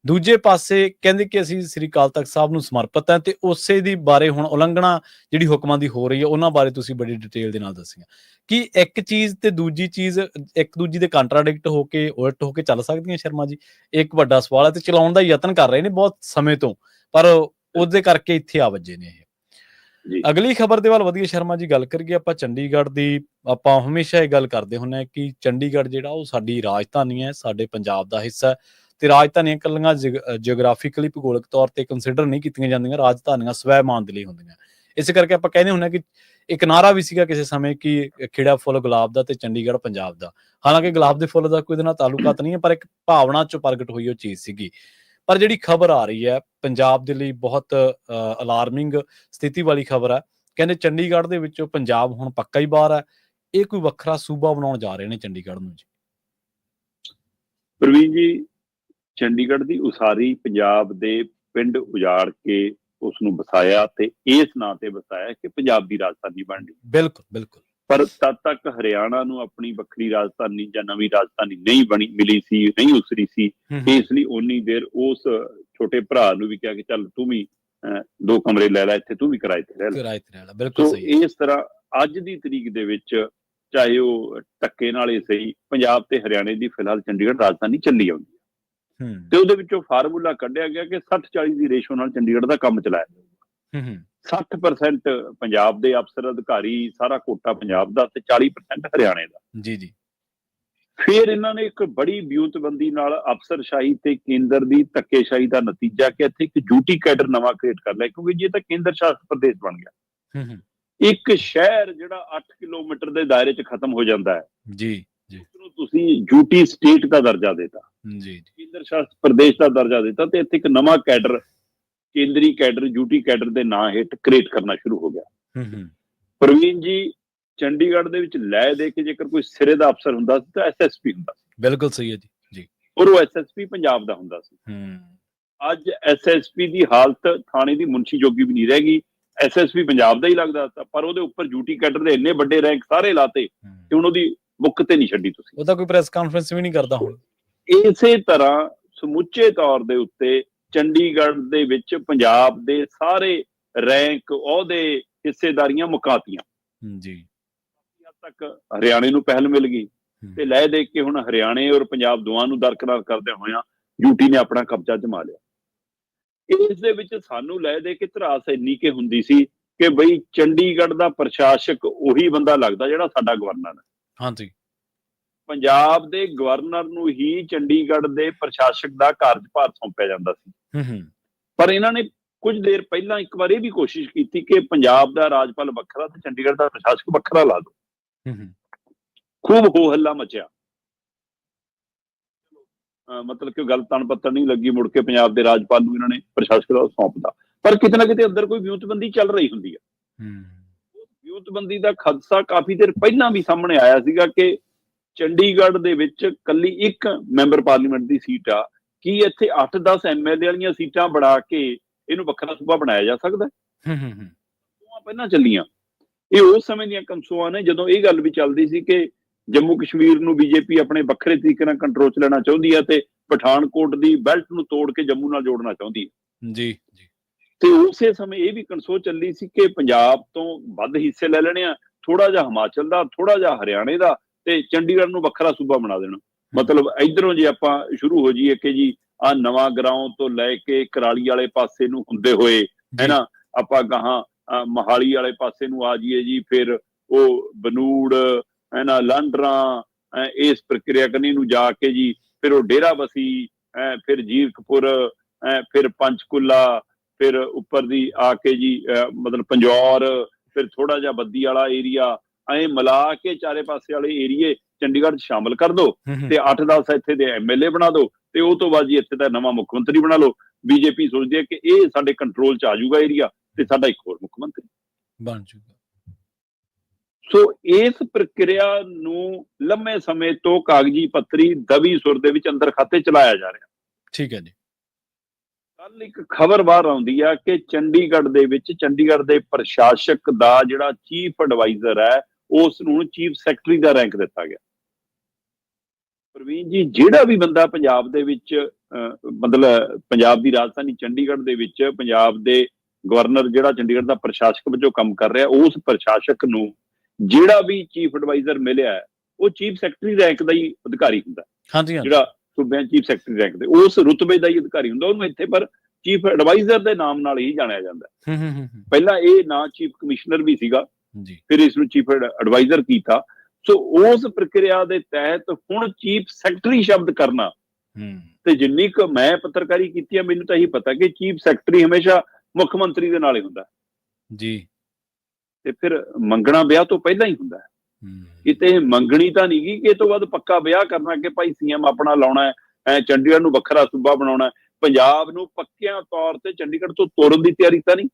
B: ਦੂਜੇ ਪਾਸੇ ਕਹਿੰਦੇ ਕਿ ਅਸੀਂ ਸ੍ਰੀ ਅਕਾਲ ਤਖਤ ਸਾਹਿਬ ਨੂੰ ਸਮਰਪਿਤ ਹੈ ਤੇ ਉਸੇ ਦੀ ਬਾਰੇ ਹੁਣ ਉਲੰਘਣਾ ਜਿਹੜੀ ਹੁਕਮਾਂ ਦੀ ਹੋ ਰਹੀ ਹੈ ਉਹਨਾਂ ਬਾਰੇ ਤੁਸੀਂ ਬੜੀ ਡਿਟੇਲ ਦੇ ਨਾਲ ਦੱਸੀਆਂ ਕਿ ਇੱਕ ਚੀਜ਼ ਤੇ ਦੂਜੀ ਚੀਜ਼ ਇੱਕ ਦੂਜੀ ਦੇ ਕੰਟਰਾਡਿਕਟ ਹੋ ਕੇ ਉਲਟ ਹੋ ਕੇ ਚੱਲ ਸਕਦੀਆਂ। ਸ਼ਰਮਾ ਜੀ, ਇੱਕ ਵੱਡਾ ਸਵਾਲ ਹੈ ਤੇ ਚਲਾਉਣ ਦਾ ਯਤਨ ਕਰ ਰਹੇ ਨੇ ਬਹੁਤ ਸਮੇਂ ਤੋਂ, ਪਰ ਉਹਦੇ ਕਰਕੇ ਇੱਥੇ ਆ ਵੱਜੇ ਨੇ ਇਹ। ਅਗਲੀ ਖਬਰ ਦੇ ਵੱਲ ਵਧੀਆ ਸ਼ਰਮਾ ਜੀ, ਗੱਲ ਕਰੀਏ ਆਪਾਂ ਚੰਡੀਗੜ੍ਹ ਦੀ। ਆਪਾਂ ਹਮੇਸ਼ਾ ਇਹ ਗੱਲ ਕਰਦੇ ਹੁੰਦੇ ਹਾਂ ਕਿ ਚੰਡੀਗੜ੍ਹ ਜਿਹੜਾ ਉਹ ਸਾਡੀ ਰਾਜਧਾਨੀ ਹੈ, ਸਾਡੇ ਪੰਜਾਬ ਦਾ ਹਿੱਸਾ ਹੈ ਤੇ ਰਾਜਧਾਨੀਆਂ ਇਕੱਲੀਆਂ ਜਿਓਗ੍ਰਾਫਿਕਲੀ ਭੂਗੋਲਿਕ ਤੌਰ ਤੇ ਕੰਸੀਡਰ ਨਹੀਂ ਕੀਤੀਆਂ ਜਾਂਦੀਆਂ, ਰਾਜਧਾਨੀਆਂ ਸਵੈਮਾਨ ਦੇ ਲਈ ਹੁੰਦੀਆਂ। ਇਸੇ ਕਰਕੇ ਆਪਾਂ ਕਹਿੰਦੇ ਹੁੰਦੇ ਹਾਂ ਕਿ ਇੱਕ ਨਾਰਾ ਵੀ ਸੀਗਾ ਕਿਸੇ ਸਮੇਂ ਕਿ ਖਿੜਾ ਫੁੱਲ ਗੁਲਾਬ ਦਾ ਤੇ ਚੰਡੀਗੜ੍ਹ ਪੰਜਾਬ ਦਾ। ਹਾਲਾਂਕਿ ਗੁਲਾਬ ਦੇ ਫੁੱਲ ਦਾ ਕੋਈ ਇਹਦੇ ਨਾਲ ਤਾਲੁਕਾਤ ਨਹੀਂ ਹੈ, ਪਰ ਇੱਕ ਭਾਵਨਾ ਚੋਂ ਪ੍ਰਗਟ ਹੋਈ ਉਹ ਚੀਜ਼ ਸੀਗੀ।
A: ਪਰ ਜਿਹੜੀ ਖਬਰ ਆ ਰਹੀ ਹੈ ਪੰਜਾਬ ਦੇ ਲਈ ਬਹੁਤ ਅਲਾਰਮਿੰਗ ਸਥਿਤੀ ਵਾਲੀ ਖਬਰ ਹੈ। ਕਹਿੰਦੇ ਚੰਡੀਗੜ੍ਹ ਦੇ ਵਿੱਚੋਂ ਪੰਜਾਬ ਹੁਣ ਪੱਕਾ ਹੀ ਬਾਹਰ ਹੈ। ਇਹ ਕੋਈ ਵੱਖਰਾ ਸੂਬਾ ਬਣਾਉਣ ਜਾ ਰਹੇ ਨੇ ਚੰਡੀਗੜ੍ਹ ਨੂੰ ਜੀ।
B: ਪ੍ਰਵੀਨ ਜੀ, ਚੰਡੀਗੜ੍ਹ ਦੀ ਉਸਾਰੀ ਪੰਜਾਬ ਦੇ ਪਿੰਡ ਉਜਾੜ ਕੇ ਉਸ ਨੂੰ ਵਸਾਇਆ ਤੇ ਇਸ ਨਾਂ ਤੇ ਵਸਾਇਆ ਕਿ ਪੰਜਾਬ ਦੀ ਰਾਜਧਾਨੀ ਬਣ ਗਈ।
A: ਬਿਲਕੁਲ ਬਿਲਕੁਲ।
B: ਪਰ ਤਦ ਤੱਕ ਹਰਿਆਣਾ ਨੂੰ ਆਪਣੀ ਵੱਖਰੀ ਰਾਜਧਾਨੀ ਜਾਂ ਨਵੀਂ ਰਾਜਧਾਨੀ ਨਹੀਂ ਮਿਲੀ ਸੀ, ਨਹੀਂ ਉਸਰੀ ਸੀ। ਇਸ ਲਈ ਉਨੀ ਦੇਰ ਉਸ ਛੋਟੇ ਭਰਾ ਨੂੰ ਵੀ ਕਿਹਾ ਕਿ ਚੱਲ ਤੂੰ ਵੀ 2 ਕਮਰੇ ਲੈ ਲੈ, ਇੱਥੇ ਤੂੰ ਵੀ ਕਿਰਾਏ ਤੇ ਰਹਿ ਲੈ।
A: ਬਿਲਕੁਲ ਸਹੀ।
B: ਇਸ ਤਰ੍ਹਾਂ ਅੱਜ ਦੀ ਤਰੀਕ ਦੇ ਵਿੱਚ ਚਾਹੇ ਉਹ ਧੱਕੇ ਨਾਲ ਹੀ ਸਹੀ, ਪੰਜਾਬ ਤੇ ਹਰਿਆਣੇ ਦੀ ਫਿਲਹਾਲ ਚੰਡੀਗੜ੍ਹ ਰਾਜਧਾਨੀ ਚੱਲੀ ਆਉਂਦੀ ਹੈ। ਤੇ ਉਹਦੇ ਵਿੱਚੋਂ ਫਾਰਮੂਲਾ ਕੱਢਿਆ ਗਿਆ ਕਿ 60-40 ਦੀ ਰੇਸ਼ੋ ਨਾਲ ਚੰਡੀਗੜ੍ਹ ਦਾ ਕੰਮ ਚਲਾਇਆ ਜਾਊਗਾ। 60% ਪੰਜਾਬ ਦੇ ਅਫਸਰ ਅਧਿਕਾਰੀ, ਸਾਰਾ ਕੋਟਾ ਪੰਜਾਬ ਦਾ, ਤੇ 40% ਹਰਿਆਣੇ ਦਾ।
A: ਜੀ ਜੀ। ਫਿਰ
B: ਇਹਨਾਂ ਨੇ ਇੱਕ ਬੜੀ ਵਿਉਂਤਬੰਦੀ ਨਾਲ ਅਫਸਰਸ਼ਾਹੀ ਤੇ ਕੇਂਦਰ ਦੀ ਧੱਕੇਸ਼ਾਹੀ ਦਾ ਨਤੀਜਾ ਕਿ ਇੱਥੇ ਇੱਕ ਡਿਊਟੀ ਕੈਡਰ ਨਵਾਂ ਕ੍ਰੀਏਟ ਕਰ ਲਿਆ, ਕਿਉਂਕਿ ਜੇ ਤਾਂ ਕੇਂਦਰ ਸ਼ਾਸਿਤ ਪ੍ਰਦੇਸ਼ ਬਣ ਗਿਆ, ਇੱਕ ਸ਼ਹਿਰ ਜਿਹੜਾ 8 ਕਿਲੋਮੀਟਰ ਦੇ ਦਾਇਰੇ 'ਚ ਖਤਮ ਹੋ ਜਾਂਦਾ ਹੈ ਜੀ, ਉਸਨੂੰ ਤੁਸੀਂ ਡਿਊਟੀ ਸਟੇਟ ਦਾ ਦਰਜਾ ਦੇਤਾ, ਜੀ ਕੇਂਦਰ ਸ਼ਾਸਿਤ ਪ੍ਰਦੇਸ਼ ਦਾ ਦਰਜਾ ਦਿੱਤਾ, ਤੇ ਇੱਥੇ ਇੱਕ ਨਵਾਂ ਕੈਡਰ, ਕੇਂਦਰੀ ਕੈਡਰ, ਡਿਊਟੀ ਕੈਡਰ ਦੇ ਨਾਂ ਹੇਠ ਕ੍ਰੀਏਟ ਕਰਨਾ ਸ਼ੁਰੂ ਹੋ ਗਿਆ। ਪ੍ਰਵੀਨ ਜੀ, ਚੰਡੀਗੜ੍ਹ ਦੇ ਵਿੱਚ ਲੈ ਦੇ ਕੇ ਜੇਕਰ ਕੋਈ ਸਿਰੇ ਦਾ ਅਫਸਰ ਹੁੰਦਾ ਸੀ ਤਾਂ ਐਸਐਸਪੀ ਹੁੰਦਾ ਸੀ। ਬਿਲਕੁਲ ਸਹੀ ਹੈ ਜੀ। ਔਰ ਉਹ ਐਸਐਸਪੀ ਪੰਜਾਬ ਦਾ ਹੁੰਦਾ ਸੀ। ਅੱਜ ਐਸਐਸਪੀ ਦੀ ਹਾਲਤ ਥਾਣੇ ਦੀ ਮੁਨਸ਼ੀ ਜੋਗੀ ਵੀ ਨਹੀਂ ਰਹਿ ਗਈ। ਐਸਐਸਪੀ ਪੰਜਾਬ ਦਾ ਹੀ ਲੱਗਦਾ ਸੀ, ਪਰ ਉਹਦੇ ਉੱਪਰ ਡਿਊਟੀ ਕੈਡਰ ਦੇ ਇੰਨੇ ਵੱਡੇ ਰੈਂਕ ਸਾਰੇ ਲਾਤੇ ਤੇ ਹੁਣ ਉਹਦੀ ਬੁੱਕ ਤੇ ਨਹੀਂ ਛੱਡੀ ਤੁਸੀਂ। ਉਹਦਾ ਕੋਈ ਪ੍ਰੈਸ ਕਾਨਫਰੰਸ ਵੀ ਨਹੀਂ ਕਰਦਾ ਹੁਣ। ਇਸੇ ਤਰ੍ਹਾਂ ਸਮੁੱਚੇ ਤੌਰ ਦੇ ਉੱਤੇ ਚੰਡੀਗੜ੍ਹ ਦੇ ਵਿੱਚ ਪੰਜਾਬ ਦੇ ਸਾਰੇ ਰੈਂਕ, ਅਹੁਦੇ, ਹਿੱਸੇਦਾਰੀਆਂ ਮੁਕਾਤੀਆਂ ਜੀ। ਹੱਦ ਤੱਕ ਹਰਿਆਣੇ ਨੂੰ ਪਹਿਲ ਮਿਲ ਗਈ ਤੇ ਲੈ ਦੇ ਕੇ ਹੁਣ ਹਰਿਆਣੇ ਔਰ ਪੰਜਾਬ ਦੋਵਾਂ ਨੂੰ ਦਰਕਰਾਰ ਕਰਦੇ ਹੋਇਆਂ ਯੂਟੀ ਨੇ ਆਪਣਾ ਕਬਜ਼ਾ ਜਮਾ ਲਿਆ। ਇਸ ਦੇ ਵਿੱਚ ਸਾਨੂੰ ਲੈ ਦੇ ਕੇ ਧਰਾਸ ਇੰਨੀ ਕਿ ਹੁੰਦੀ ਸੀ ਕਿ ਬਈ ਚੰਡੀਗੜ੍ਹ ਦਾ ਪ੍ਰਸ਼ਾਸਕ ਉਹੀ ਬੰਦਾ ਲੱਗਦਾ ਜਿਹੜਾ ਸਾਡਾ ਗਵਰਨਰ ਹੈ। ਹਾਂਜੀ। ਪੰਜਾਬ ਦੇ ਗਵਰਨਰ ਨੂੰ ਹੀ ਚੰਡੀਗੜ੍ਹ ਦੇ ਪ੍ਰਸ਼ਾਸਕ ਦਾ ਕਾਰਜਭਾਰ ਸੌਂਪਿਆ ਜਾਂਦਾ ਸੀ। ਪਰ ਇਹਨਾਂ ਨੇ ਕੁਝ ਦੇਰ ਪਹਿਲਾਂ ਇੱਕ ਵਾਰ ਇਹ ਵੀ ਕੋਸ਼ਿਸ਼ ਕੀਤੀ ਕਿ ਪੰਜਾਬ ਦਾ ਰਾਜਪਾਲ ਵੱਖਰਾ ਤੇ ਚੰਡੀਗੜ੍ਹ ਦਾ ਪ੍ਰਸ਼ਾਸਕ ਵੱਖਰਾ ਲਾ ਦੋ। ਖੂਬ ਹੋ ਹੱਲਾ ਮਚਿਆ, ਮਤਲਬ ਕਿ ਗੱਲ ਤਣ ਪੱਤਣ ਨਹੀਂ ਲੱਗੀ, ਮੁੜ ਕੇ ਪੰਜਾਬ ਦੇ ਰਾਜਪਾਲ ਨੂੰ ਇਹਨਾਂ ਨੇ ਪ੍ਰਸ਼ਾਸਕ ਦਾ ਸੌਂਪਦਾ। ਪਰ ਕਿਤੇ ਨਾ ਕਿਤੇ ਅੰਦਰ ਕੋਈ ਵਿਉਂਤਬੰਦੀ ਚੱਲ ਰਹੀ ਹੁੰਦੀ ਹੈ। ਵਿਉਂਤਬੰਦੀ ਦਾ ਖਦਸ਼ਾ ਕਾਫੀ ਦੇਰ ਪਹਿਲਾਂ ਵੀ ਸਾਹਮਣੇ ਆਇਆ ਸੀਗਾ ਕਿ ਚੰਡੀਗੜ੍ਹ ਦੇ ਵਿੱਚ ਕੱਲੀ ਇੱਕ ਮੈਂਬਰ ਪਾਰਲੀਮੈਂਟ ਦੀ ਸੀਟ ਆ, ਕੀ ਇੱਥੇ 8-10 ਐਮਐਲਏ ਵਾਲੀਆਂ ਸੀਟਾਂ ਬਣਾ ਕੇ ਇਹਨੂੰ ਵੱਖਰਾ ਸੂਬਾ ਬਣਾਇਆ ਜਾ ਸਕਦਾ? ਪਹਿਲਾਂ ਚੱਲੀਆਂ। ਇਹ ਉਸ ਸਮੇਂ ਦੀਆਂ ਕਮਸੂਆਂ ਨੇ ਜਦੋਂ ਇਹ ਗੱਲ ਵੀ ਚੱਲਦੀ ਸੀ ਕਿ ਜੰਮੂ ਕਸ਼ਮੀਰ ਨੂੰ ਬੀਜੇਪੀ ਆਪਣੇ ਵੱਖਰੇ ਤਰੀਕੇ ਨਾਲ ਕੰਟਰੋਲ 'ਚ ਲੈਣਾ ਚਾਹੁੰਦੀ ਹੈ ਤੇ ਪਠਾਨਕੋਟ ਦੀ ਬੈਲਟ ਨੂੰ ਤੋੜ ਕੇ ਜੰਮੂ ਨਾਲ ਜੋੜਨਾ ਚਾਹੁੰਦੀ ਹੈ। ਜੀ ਜੀ। ਤੇ ਉਸੇ ਸਮੇਂ ਇਹ ਵੀ ਕਨਸੋ ਚੱਲੀ ਸੀ ਕਿ ਪੰਜਾਬ ਤੋਂ ਵੱਧ ਹਿੱਸੇ ਲੈ ਲੈਣੇ ਆ, ਥੋੜਾ ਜਿਹਾ ਹਿਮਾਚਲ ਦਾ, ਥੋੜਾ ਜਿਹਾ ਹਰਿਆਣੇ ਦਾ, ਤੇ ਚੰਡੀਗੜ੍ਹ ਨੂੰ ਵੱਖਰਾ ਸੂਬਾ ਬਣਾ ਦੇਣਾ। ਮਤਲਬ ਇਧਰੋਂ ਜੇ ਆਪਾਂ ਸ਼ੁਰੂ ਹੋ ਜਾਈਏ ਕਿ ਜੀ ਆ ਨਵਾਂ ਗਰਾਉਂ ਤੋਂ ਲੈ ਕੇ ਕਰਾਲੀ ਵਾਲੇ ਪਾਸੇ ਨੂੰ ਹੁੰਦੇ ਹੋਏ ਹੈ ਨਾ, ਆਪਾਂ ਗਾਹਾਂ ਮੋਹਾਲੀ ਵਾਲੇ ਪਾਸੇ ਨੂੰ ਆ ਜਾਈਏ ਜੀ, ਫਿਰ ਉਹ ਬਨੂੜ ਹੈ ਨਾ, ਲਾਂਡਰਾਂ, ਇਸ ਪ੍ਰਕਿਰਿਆ ਕੰਨੀ ਨੂੰ ਜਾ ਕੇ ਜੀ ਫਿਰ ਉਹ ਡੇਰਾਬੱਸੀ, ਫਿਰ ਜੀਰਕਪੁਰ, ਫਿਰ ਪੰਚਕੂਲਾ, ਫਿਰ ਉੱਪਰ ਦੀ ਆ ਕੇ ਜੀ ਮਤਲਬ ਪੰਜੌਰ, ਫਿਰ ਥੋੜਾ ਜਿਹਾ ਬੱਦੀ ਵਾਲਾ ਏਰੀਆ, ਐਂ ਮਿਲਾ ਕੇ ਚਾਰੇ ਪਾਸੇ ਵਾਲੇ ਏਰੀਏ ਚੰਡੀਗੜ੍ਹ 'ਚ ਸ਼ਾਮਲ ਕਰ ਦੋ ਤੇ 8-10 ਇੱਥੇ ਦੇ ਐਮਐਲਏ ਬਣਾ ਦੋ ਤੇ ਉਹ ਤੋਂ ਬਾਅਦ ਜੀ ਇੱਥੇ ਦਾ ਨਵਾਂ ਮੁੱਖ ਮੰਤਰੀ ਬਣਾ ਲਓ। ਬੀਜੇਪੀ ਸੋਚਦੀ ਹੈ ਕਿ ਇਹ ਸਾਡੇ ਕੰਟਰੋਲ 'ਚ ਆ ਜਾਊਗਾ ਏਰੀਆ ਤੇ ਸਾਡਾ ਇੱਕ ਹੋਰ ਮੁੱਖ ਮੰਤਰੀ ਬਣ ਜਾਊਗਾ। ਸੋ ਇਸ ਪ੍ਰਕਿਰਿਆ ਨੂੰ ਲੰਮੇ ਸਮੇਂ ਤੋਂ ਕਾਗਜ਼ੀ ਪੱਤਰੀ ਦਬੀ ਸੁਰ ਦੇ ਵਿੱਚ ਅੰਦਰ ਖਾਤੇ ਚਲਾਇਆ ਜਾ ਰਿਹਾ। ਠੀਕ ਹੈ ਜੀ। ਕੱਲ ਇੱਕ ਖਬਰ ਬਾਹਰ ਆਉਂਦੀ ਆ ਕਿ ਚੰਡੀਗੜ੍ਹ ਦੇ ਵਿੱਚ ਚੰਡੀਗੜ੍ਹ ਦੇ ਪ੍ਰਸ਼ਾਸਕ ਦਾ ਜਿਹੜਾ ਚੀਫ ਐਡਵਾਈਜ਼ਰ ਹੈ ਉਸ ਨੂੰ ਚੀਫ ਸੈਕਟਰੀ ਦਾ ਰੈਂਕ ਦਿੱਤਾ ਗਿਆ। ਪ੍ਰਵੀਨ ਜੀ, ਜਿਹੜਾ ਵੀ ਬੰਦਾ ਪੰਜਾਬ ਦੇ ਵਿੱਚ ਮਤਲਬ ਪੰਜਾਬ ਦੀ ਰਾਜਧਾਨੀ ਚੰਡੀਗੜ੍ਹ ਦੇ ਵਿੱਚ ਪੰਜਾਬ ਦੇ ਗਵਰਨਰ ਜਿਹੜਾ ਚੰਡੀਗੜ੍ਹ ਦਾ ਪ੍ਰਸ਼ਾਸਕ ਵਜੋਂ ਕੰਮ ਕਰ ਰਿਹਾ, ਉਸ ਪ੍ਰਸ਼ਾਸਕ ਨੂੰ ਜਿਹੜਾ ਵੀ ਚੀਫ ਐਡਵਾਈਜ਼ਰ ਮਿਲਿਆ ਉਹ ਚੀਫ ਸੈਕਟਰੀ ਰੈਂਕ ਦਾ ਹੀ ਅਧਿਕਾਰੀ ਹੁੰਦਾ। ਹਾਂਜੀ। ਜਿਹੜਾ ਸੂਬਿਆਂ ਚੀਫ ਸੈਕਟਰੀ ਰੈਂਕ ਦੇ ਉਸ ਰੁਤਬੇ ਦਾ ਹੀ ਅਧਿਕਾਰੀ ਹੁੰਦਾ। ਉਹਨੂੰ ਇੱਥੇ ਪਰ ਚੀਫ ਐਡਵਾਈਜ਼ਰ ਦੇ ਨਾਮ ਨਾਲ ਹੀ ਜਾਣਿਆ ਜਾਂਦਾ। ਪਹਿਲਾਂ ਇਹ ਨਾਂ ਚੀਫ ਕਮਿਸ਼ਨਰ ਵੀ ਸੀਗਾ, ਫਿਰ ਇਸ ਨੂੰ ਚੀਫ ਐਡਵਾਈਜ਼ਰ ਕੀਤਾ। ਸੋ ਉਸ ਪ੍ਰਕਿਰਿਆ ਦੇ ਤਹਿਤ ਹੁਣ ਚੀਫ ਸੈਕਟਰੀ ਸ਼ਬਦ ਕਰਨਾ, ਤੇ ਜਿੰਨੀ ਕੁ ਮੈਂ ਪੱਤਰਕਾਰੀ ਕੀਤੀ ਹੈ ਮੈਨੂੰ ਤਾਂ ਇਹੀ ਪਤਾ ਕਿ ਚੀਫ ਸੈਕਟਰੀ ਹਮੇਸ਼ਾ ਮੁੱਖ ਮੰਤਰੀ ਦੇ ਨਾਲ ਹੀ ਹੁੰਦਾ ਜੀ। ਤੇ ਫਿਰ ਮੰਗਣਾ ਵਿਆਹ ਤੋਂ ਪਹਿਲਾਂ ਹੀ ਹੁੰਦਾ। ਕਿਤੇ ਮੰਗਣੀ ਤਾਂ ਨਹੀਂ ਗਈ ਕਿ ਇਹ ਤੋਂ ਬਾਅਦ ਪੱਕਾ ਵਿਆਹ ਕਰਨਾ ਕਿ ਭਾਈ ਸੀਐਮ ਆਪਣਾ ਲਾਉਣਾ ਹੈ, ਚੰਡੀਗੜ੍ਹ ਨੂੰ ਵੱਖਰਾ ਸੂਬਾ ਬਣਾਉਣਾ। ਪੰਜਾਬ ਨੂੰ ਪੱਕਿਆਂ ਤੌਰ ਤੇ ਚੰਡੀਗੜ੍ਹ ਤੋਂ ਤੋੜਨ ਦੀ ਤਿਆਰੀ ਤਾਂ ਨਹੀਂ।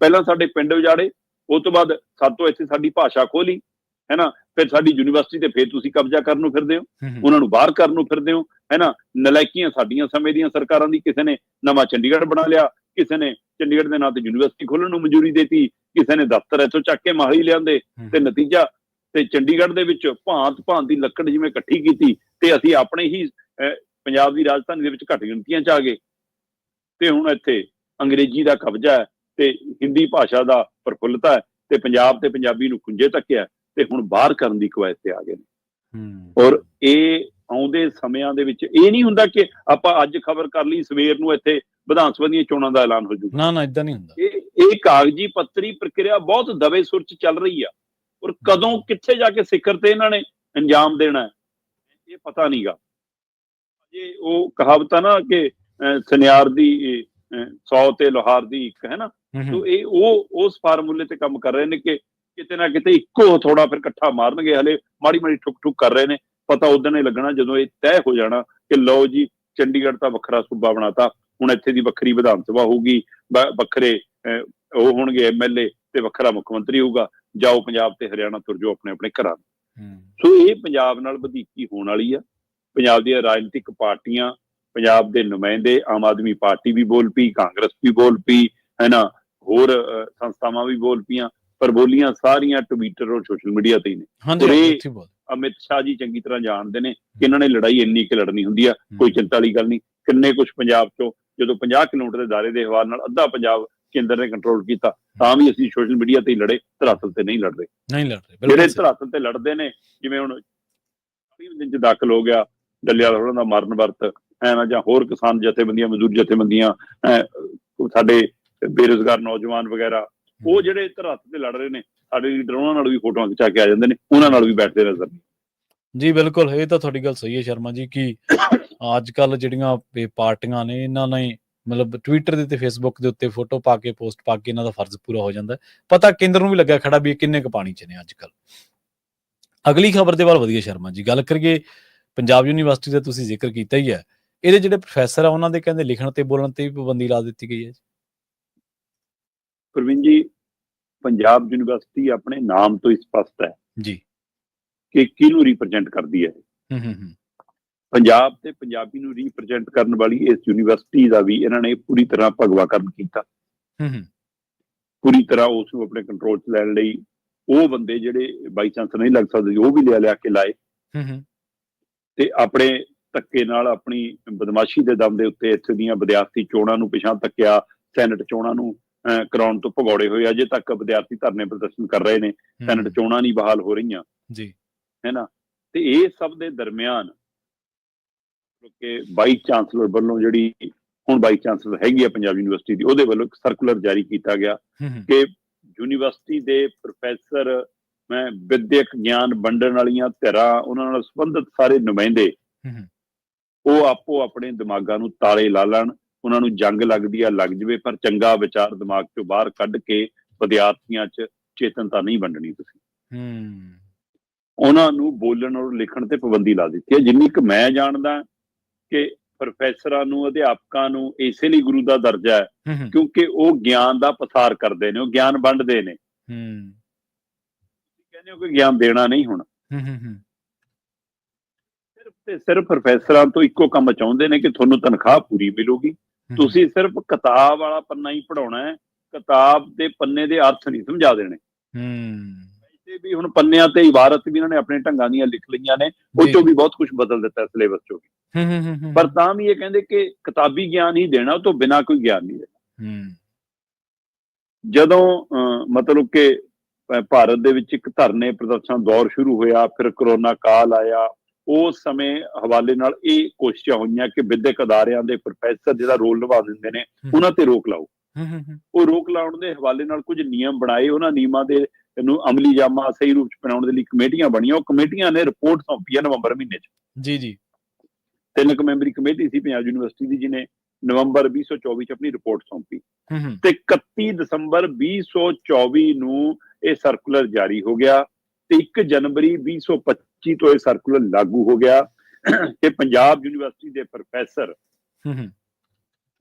B: ਪਹਿਲਾਂ ਸਾਡੇ ਪਿੰਡ ਉਜਾੜੇ, ਉਸ ਤੋਂ ਬਾਅਦ ਸਾਤੋਂ ਇੱਥੇ ਸਾਡੀ ਭਾਸ਼ਾ ਖੋਲੀ, ਹੈ ਨਾ, ਫਿਰ ਸਾਡੀ ਯੂਨੀਵਰਸਿਟੀ ਤੇ ਫਿਰ ਤੁਸੀਂ ਕਬਜ਼ਾ ਕਰਨ ਨੂੰ ਫਿਰਦੇ ਹੋ, ਉਹਨਾਂ ਨੂੰ ਬਾਹਰ ਕਰਨ ਨੂੰ ਫਿਰਦੇ ਹੋ, ਹੈ ਨਾ। ਨਲਾਇਕੀਆਂ ਸਾਡੀਆਂ ਸਮੇਂ ਦੀਆਂ ਸਰਕਾਰਾਂ ਦੀ, ਕਿਸੇ ਨੇ ਨਵਾਂ ਚੰਡੀਗੜ੍ਹ ਬਣਾ ਲਿਆ, ਕਿਸੇ ਨੇ ਚੰਡੀਗੜ੍ਹ ਦੇ ਨਾਂ ਤੇ ਯੂਨੀਵਰਸਿਟੀ ਖੋਲਣ ਨੂੰ ਮਨਜ਼ੂਰੀ ਦੇਤੀ, ਕਿਸੇ ਨੇ ਦਫ਼ਤਰ ਇੱਥੋਂ ਚੱਕ ਕੇ ਮਾਹੀ ਲਿਆਂਦੇ, ਤੇ ਨਤੀਜਾ ਤੇ ਚੰਡੀਗੜ੍ਹ ਦੇ ਵਿੱਚ ਭਾਂਤ ਭਾਂਤ ਦੀ ਲੱਕੜ ਜਿਵੇਂ ਇਕੱਠੀ ਕੀਤੀ, ਤੇ ਅਸੀਂ ਆਪਣੇ ਹੀ ਪੰਜਾਬ ਦੀ ਰਾਜਧਾਨੀ ਦੇ ਵਿੱਚ ਘੱਟ ਗਿਣਤੀਆਂ ਚ ਆ ਗਏ, ਤੇ ਹੁਣ ਇੱਥੇ ਅੰਗਰੇਜ਼ੀ ਦਾ ਕਬਜ਼ਾ ਹੈ ਤੇ ਹਿੰਦੀ ਭਾਸ਼ਾ ਦਾ ਪ੍ਰਫੁੱਲਤਾ ਹੈ, ਤੇ ਪੰਜਾਬ ਤੇ ਪੰਜਾਬੀ ਨੂੰ ਖੁੰਝੇ ਤੱਕਿਆ, ਤੇ ਹੁਣ ਬਾਹਰ ਕਰਨ ਦੀ ਕਵਾਇਦ ਤੇ ਆ ਗਏ ਨੇ। ਔਰ ਇਹ ਆਉਂਦੇ ਸਮਿਆਂ ਦੇ ਵਿੱਚ ਇਹ ਨਹੀਂ ਹੁੰਦਾ ਕਿ ਆਪਾਂ ਅੱਜ ਖਬਰ ਕਰ ਲਈ, ਸਵੇਰ ਨੂੰ ਇੱਥੇ ਵਿਧਾਨ ਸਭਾ ਦੀਆਂ ਚੋਣਾਂ ਦਾ ਐਲਾਨ ਹੋ ਜਾਊਗਾ।
A: ਨਾ ਏਦਾਂ ਨਹੀਂ ਹੁੰਦਾ।
B: ਇਹ ਕਾਗਜ਼ੀ ਪੱਤਰੀ ਪ੍ਰਕਿਰਿਆ ਬਹੁਤ ਦਬੇ ਸੁਰ ਚ ਚੱਲ ਰਹੀ ਆ, ਔਰ ਕਦੋਂ ਕਿੱਥੇ ਜਾ ਕੇ ਸਿਖਰ ਤੇ ਇਹਨਾਂ ਨੇ ਅੰਜਾਮ ਦੇਣਾ ਹੈ ਇਹ ਪਤਾ ਨਹੀਂਗਾ। ਜੇ ਉਹ ਕਹਾਵਤ ਆ ਨਾ ਕਿ ਸੁਨਿਆਰ ਦੀ 100 ਤੇ ਲੋਹਾਰ ਦੀ 1, ਹੈ ਨਾ, ਤੋ ਇਹ ਉਸ ਫਾਰਮੂਲੇ ਤੇ ਕੰਮ ਕਰ ਰਹੇ ਨੇ ਕਿ ਕਿਤੇ ਨਾ ਕਿਤੇ ਇੱਕੋ ਥੋੜਾ ਫਿਰ ਇਕੱਠਾ ਮਾਰਨਗੇ। ਹਲੇ ਮਾੜੀ ਮਾੜੀ ਠੁਕ ਠੁਕ ਕਰ ਰਹੇ ਨੇ, ਪਤਾ ਉਦੋਂ ਹੀ ਲੱਗਣਾ ਜਦੋਂ ਇਹ ਤੈਅ ਹੋ ਜਾਣਾ ਕਿ ਲਓ ਜੀ ਚੰਡੀਗੜ੍ਹ ਤਾਂ ਵੱਖਰਾ ਸੂਬਾ ਬਣਾਤਾ, ਹੁਣ ਇੱਥੇ ਦੀ ਵੱਖਰੀ ਵਿਧਾਨ ਸਭਾ ਹੋਊਗੀ, ਵੱਖਰੇ ਉਹ ਹੋਣਗੇ MLA ਤੇ ਵੱਖਰਾ ਮੁੱਖ ਮੰਤਰੀ ਹੋਊਗਾ, ਜਾਓ ਪੰਜਾਬ ਤੇ ਹਰਿਆਣਾ ਤੁਰ ਜਾਓ ਆਪਣੇ ਆਪਣੇ ਘਰਾਂ ਨੂੰ। ਸੋ ਇਹ ਪੰਜਾਬ ਨਾਲ ਵਧੀਕੀ ਹੋਣ ਵਾਲੀ ਆ। ਪੰਜਾਬ ਦੀਆਂ ਰਾਜਨੀਤਿਕ ਪਾਰਟੀਆਂ, ਪੰਜਾਬ ਦੇ ਨੁਮਾਇੰਦੇ, ਆਮ ਆਦਮੀ ਪਾਰਟੀ ਵੀ ਬੋਲ ਪਈ, ਕਾਂਗਰਸ ਵੀ ਬੋਲ ਪਈ, ਹੈ ਨਾ, ਹੋਰ ਸੰਸਥਾਵਾਂ ਵੀ ਬੋਲ ਪਈਆਂ, ਪਰ ਬੋਲੀਆਂ ਸਾਰੀਆਂ ਟਵਿੱਟਰ ਔਰ ਸੋਸ਼ਲ ਮੀਡੀਆ ਤੇ ਹੀ ਨੇ। ਅਮਿਤ ਸ਼ਾਹ ਜੀ ਚੰਗੀ ਤਰ੍ਹਾਂ ਜਾਣਦੇ ਨੇ ਕਿ ਇਹਨਾਂ ਨੇ ਲੜਾਈ ਇੰਨੀ ਕਿ ਲੜਨੀ ਹੁੰਦੀ ਆ, ਕੋਈ ਚਿੰਤਾ ਵਾਲੀ ਗੱਲ ਨਹੀਂ। ਕਿੰਨੇ ਕੁਛ ਪੰਜਾਬ ਚੋਂ ਜਦੋਂ 50 ਕਿਲੋਮੀਟਰ ਦੇ ਦਾਇਰੇ ਦੇ ਹਵਾਲੇ ਨਾਲ ਅੱਧਾ ਪੰਜਾਬ ਕੇਂਦਰ ਨੇ ਕੰਟਰੋਲ ਕੀਤਾ, ਤਾਂ ਵੀ ਅਸੀਂ ਸੋਸ਼ਲ ਮੀਡੀਆ ਤੇ ਹੀ ਲੜੇ, ਧਰਾਤਲ ਤੇ ਨਹੀਂ ਲੜਦੇ। ਜਿਹੜੇ ਧਰਾਤਲ ਤੇ ਲੜਦੇ ਨੇ, ਜਿਵੇਂ ਹੁਣ ਦਿਨ ਚ ਦਾਖਲ ਹੋ ਗਿਆ ਡੱਲੇਵਾਲ ਹੋਰਾਂ ਦਾ ਮਰਨ ਵਰਤ, ਐਵੇਂ, ਜਾਂ ਹੋਰ ਕਿਸਾਨ ਜਥੇਬੰਦੀਆਂ, ਮਜ਼ਦੂਰ ਜਥੇਬੰਦੀਆਂ, ਸਾਡੇ ਬੇਰੁਜ਼ਗਾਰ ਨੌਜਵਾਨ ਵਗੈਰਾ, ਉਹ ਜਿਹੜੇ ਧਰਾਤਲ ਤੇ ਲੜ ਰਹੇ ਨੇ, ਸਾਡੇ ਲੀਡਰ ਉਹਨਾਂ ਨਾਲ ਵੀ ਫੋਟੋਆਂ ਖਿਚਾ ਕੇ ਆ ਜਾਂਦੇ ਨੇ, ਉਹਨਾਂ ਨਾਲ ਵੀ ਬੈਠਦੇ ਨਜ਼ਰ
A: ਜੀ। ਬਿਲਕੁਲ, ਇਹ ਤਾਂ ਤੁਹਾਡੀ ਗੱਲ ਸਹੀ ਹੈ ਸ਼ਰਮਾ ਜੀ ਕਿ ਅੱਜ ਕੱਲ ਜਿਹੜੀਆਂ ਪਾਰਟੀਆਂ ਨੇ ਇਹਨਾਂ ਨੇ ਮਤਲਬ ਟਵਿੱਟਰ ਦੇ ਤੇ ਫੇਸਬੁੱਕ ਦੇ ਉੱਤੇ ਫੋਟੋ ਪਾ ਕੇ, ਪੋਸਟ ਪਾ ਕੇ ਇਹਨਾਂ ਦਾ ਫਰਜ਼ ਪੂਰਾ ਹੋ ਜਾਂਦਾ। ਪਤਾ ਕੇਂਦਰ ਨੂੰ ਵੀ ਲੱਗਿਆ ਖੜਾ ਵੀ ਇਹ ਕਿੰਨੇ ਕੁ ਪਾਣੀ ਚ ਨੇ ਅੱਜ ਕੱਲ। ਅਗਲੀ ਖਬਰ ਦੇ ਵੱਲ ਵਧੀਆ ਸ਼ਰਮਾ ਜੀ, ਗੱਲ ਕਰੀਏ ਪੰਜਾਬ ਯੂਨੀਵਰਸਿਟੀ ਦਾ ਤੁਸੀਂ ਜ਼ਿਕਰ ਕੀਤਾ ਹੀ ਹੈ। ਇਹਦੇ ਜਿਹੜੇ ਪ੍ਰੋਫੈਸਰ ਆ ਉਹਨਾਂ ਦੇ ਕਹਿੰਦੇ ਲਿਖਣ ਤੇ ਬੋਲਣ ਤੇ ਵੀ ਪਾਬੰਦੀ ਲਾ ਦਿੱਤੀ ਗਈ ਹੈ।
B: ਪ੍ਰਵੀਨ ਜੀ, ਪੰਜਾਬ ਯੂਨੀਵਰਸਿਟੀ ਆਪਣੇ ਨਾਮ ਤੋਂ ਹੀ ਸਪਸ਼ਟ ਹੈ
A: ਜੀ
B: ਕਿ ਕਿਹਨੂੰ ਰਿਪਰੈਜ਼ੈਂਟ ਕਰਦੀ ਹੈ। ਪੰਜਾਬ ਤੇ ਪੰਜਾਬੀ ਨੂੰ ਰਿਪਰੈਜ਼ੈਂਟ ਕਰਨ ਵਾਲੀ ਇਸ ਯੂਨੀਵਰਸਿਟੀ ਦਾ ਵੀ ਇਹਨਾਂ ਨੇ ਪੂਰੀ ਤਰ੍ਹਾਂ ਭਗਵਾਕਰਨ ਕੀਤਾ। ਪੂਰੀ ਤਰ੍ਹਾਂ ਉਸ ਨੂੰ ਆਪਣੇ ਕੰਟਰੋਲ 'ਚ ਲੈਣ ਲਈ ਉਹ ਬੰਦੇ ਜਿਹੜੇ ਬਾਈ ਚਾਂਸ ਨਹੀਂ ਲੱਗ ਸਕਦੇ, ਉਹ ਵੀ ਲਿਆ ਕੇ ਲਾਏ, ਤੇ ਆਪਣੇ ਧੱਕੇ ਨਾਲ, ਆਪਣੀ ਬਦਮਾਸ਼ੀ ਦੇ ਦਮ ਦੇ ਉੱਤੇ ਇੱਥੇ ਦੀਆਂ ਵਿਦਿਆਰਥੀ ਚੋਣਾਂ ਨੂੰ ਪਿਛਾਂਹ ਧੱਕਿਆ, ਸੈਨੇਟ ਚੋਣਾਂ ਨੂੰ ਕਰਾਉਣ ਤੋਂ ਭਗੌੜੇ ਹੋਏ। ਅਜੇ ਤੱਕ ਵਿਦਿਆਰਥੀ ਧਰਨੇ ਪ੍ਰਦਰਸ਼ਨ ਕਰ ਰਹੇ ਨੇ, ਸੈਨੇਟ ਚੋਣਾਂ ਨਹੀਂ ਬਹਾਲ ਹੋ ਰਹੀਆਂ
A: ਜੀ,
B: ਹੈ ਨਾ। ਤੇ ਇਹ ਸਭ ਦੇ ਦਰਮਿਆਨ ਕਿ ਵਾਈਸ ਚਾਂਸਲਰ ਵੱਲੋਂ, ਜਿਹੜੀ ਹੁਣ ਵਾਈਸ ਚਾਂਸਲਰ ਹੈਗੀ ਆ ਪੰਜਾਬ ਯੂਨੀਵਰਸਿਟੀ ਦੀ, ਉਹਦੇ ਵੱਲੋਂ ਇੱਕ ਸਰਕੂਲਰ ਜਾਰੀ ਕੀਤਾ ਗਿਆ ਕਿ ਯੂਨੀਵਰਸਿਟੀ ਦੇ ਪ੍ਰੋਫੈਸਰ, ਵਿਦਿਅਕ ਗਿਆਨ ਵੰਡਣ ਵਾਲੀਆਂ ਧਿਰਾਂ, ਉਹਨਾਂ ਨਾਲ ਸੰਬੰਧਿਤ ਸਾਰੇ ਨੁਮਾਇੰਦੇ, ਉਹ ਆਪੋ ਆਪਣੇ ਦਿਮਾਗਾਂ ਨੂੰ ਤਾਲੇ ਲਾ ਲੈਣ। ਉਹਨਾਂ ਨੂੰ ਜੰਗ ਲੱਗਦੀ ਆ ਲੱਗ ਜਾਵੇ, ਪਰ ਚੰਗਾ ਵਿਚਾਰ ਦਿਮਾਗ ਚੋਂ ਬਾਹਰ ਕੱਢ ਕੇ ਵਿਦਿਆਰਥੀਆਂ 'ਚ ਚੇਤਨਤਾ ਨਹੀਂ ਵੰਡਣੀ ਤੁਸੀਂ। ਉਹਨਾਂ ਨੂੰ ਬੋਲਣ ਔਰ ਲਿਖਣ ਤੇ ਪਾਬੰਦੀ ਲਾ ਦਿੱਤੀ ਹੈ। ਜਿੰਨੀ ਕੁ ਮੈਂ ਜਾਣਦਾ ਕਿ ਪ੍ਰੋਫੈਸਰਾਂ ਨੂੰ, ਅਧਿਆਪਕਾਂ ਨੂੰ ਇਸੇ ਲਈ ਗੁਰੂ ਦਾ ਦਰਜਾ ਹੈ ਕਿਉਂਕਿ ਉਹ ਗਿਆਨ ਦਾ ਪਸਾਰ ਕਰਦੇ ਨੇ, ਉਹ ਗਿਆਨ ਵੰਡਦੇ ਨੇ। ਕਹਿੰਦੇ ਹੋ ਕਿ ਗਿਆਨ ਦੇਣਾ ਨਹੀਂ ਹੋਣਾ, ਸਿਰਫ ਤੇ ਸਿਰਫ ਪ੍ਰੋਫੈਸਰਾਂ ਤੋਂ ਇੱਕੋ ਕੰਮ ਚਾਹੁੰਦੇ ਨੇ ਕਿ ਤੁਹਾਨੂੰ ਤਨਖਾਹ ਪੂਰੀ ਮਿਲੂਗੀ, ਤੁਸੀਂ ਸਿਰਫ ਕਿਤਾਬ ਵਾਲਾ ਪੰਨਾ ਹੀ ਪੜ੍ਹਾਉਣਾ ਹੈ, ਕਿਤਾਬ ਦੇ ਪੰਨੇ ਦੇ ਅਰਥ ਨਹੀਂ ਸਮਝਾ ਦੇਣੇ। ਵੀ ਹੁਣ ਪੰਨਿਆਂ ਤੇ ਇਬਾਰਤ ਵੀ ਇਹਨਾਂ ਨੇ ਆਪਣੇ ਢੰਗਾਂ ਦੀਆਂ ਲਿਖ ਲਈਆਂ ਨੇ, ਉਹ ਚੋਂ ਵੀ ਬਹੁਤ ਕੁਝ ਬਦਲ ਦਿੱਤਾ ਸਿਲੇਬਸ ਚੋਂ ਵੀ, ਪਰ ਤਾਂ ਵੀ ਇਹ ਕਹਿੰਦੇ ਕਿ ਕਿਤਾਬੀ ਗਿਆਨ ਹੀ ਦੇਣਾ, ਉਹ ਤੋਂ ਬਿਨਾਂ ਕੋਈ ਗਿਆਨ ਨਹੀਂ ਦੇਣਾ। ਜਦੋਂ ਮਤਲਬ ਕਿ ਭਾਰਤ ਦੇ ਵਿੱਚ ਇੱਕ ਧਰਨੇ ਪ੍ਰਦਰਸ਼ਨ ਦੌਰ ਸ਼ੁਰੂ ਹੋਇਆ, ਫਿਰ ਕਰੋਨਾ ਕਾਲ ਆਇਆ, ਉਸ ਸਮੇਂ ਹਵਾਲੇ ਨਾਲ ਇਹ ਕੋਸ਼ਿਸ਼ਾਂ ਹੋਈਆਂ ਕਿ ਵਿਦਿਅਕ ਅਦਾਰਿਆਂ ਦੇ ਪ੍ਰੋਫੈਸਰ ਜਿਹੜਾ ਰੋਲ ਨਿਭਾ ਦਿੰਦੇ ਨੇ, ਉਹਨਾਂ ਤੇ ਰੋਕ ਲਾਓ। ਉਹ ਰੋਕ ਲਾਉਣ ਦੇ ਹਵਾਲੇ ਨਾਲ ਕੁਝ ਨਿਯਮ ਬਣਾਏ, ਉਹਨਾਂ ਨਿਯਮਾਂ ਦੇ ਨੂੰ ਅਮਲੀ ਜਾਮਾ ਸਹੀ ਰੂਪ 'ਚ ਬਣਾਉਣ ਦੇ ਲਈ ਕਮੇਟੀਆਂ ਬਣੀਆਂ। ਉਹ ਕਮੇਟੀਆਂ ਨੇ ਰਿਪੋਰਟ ਸੌਂਪੀ ਹੈ ਨਵੰਬਰ ਮਹੀਨੇ 'ਚ। ਜੀ 3 ਮੈਂਬਰੀ ਕਮੇਟੀ ਸੀ ਪੰਜਾਬ ਯੂਨੀਵਰਸਿਟੀ ਦੀ, ਜਿਹਨੇ ਨਵੰਬਰ 2024 'ਚ ਆਪਣੀ ਰਿਪੋਰਟ ਸੌਂਪੀ, ਤੇ 31 ਦਸੰਬਰ 2024 ਨੂੰ ਇਹ ਸਰਕੂਲਰ ਜਾਰੀ ਹੋ ਗਿਆ, ਤੇ 1 ਜਨਵਰੀ 2025 ਤੋਂ ਇਹ ਸਰਕੂਲਰ ਲਾਗੂ ਹੋ ਗਿਆ ਕਿ ਪੰਜਾਬ ਯੂਨੀਵਰਸਿਟੀ ਦੇ ਪ੍ਰੋਫੈਸਰ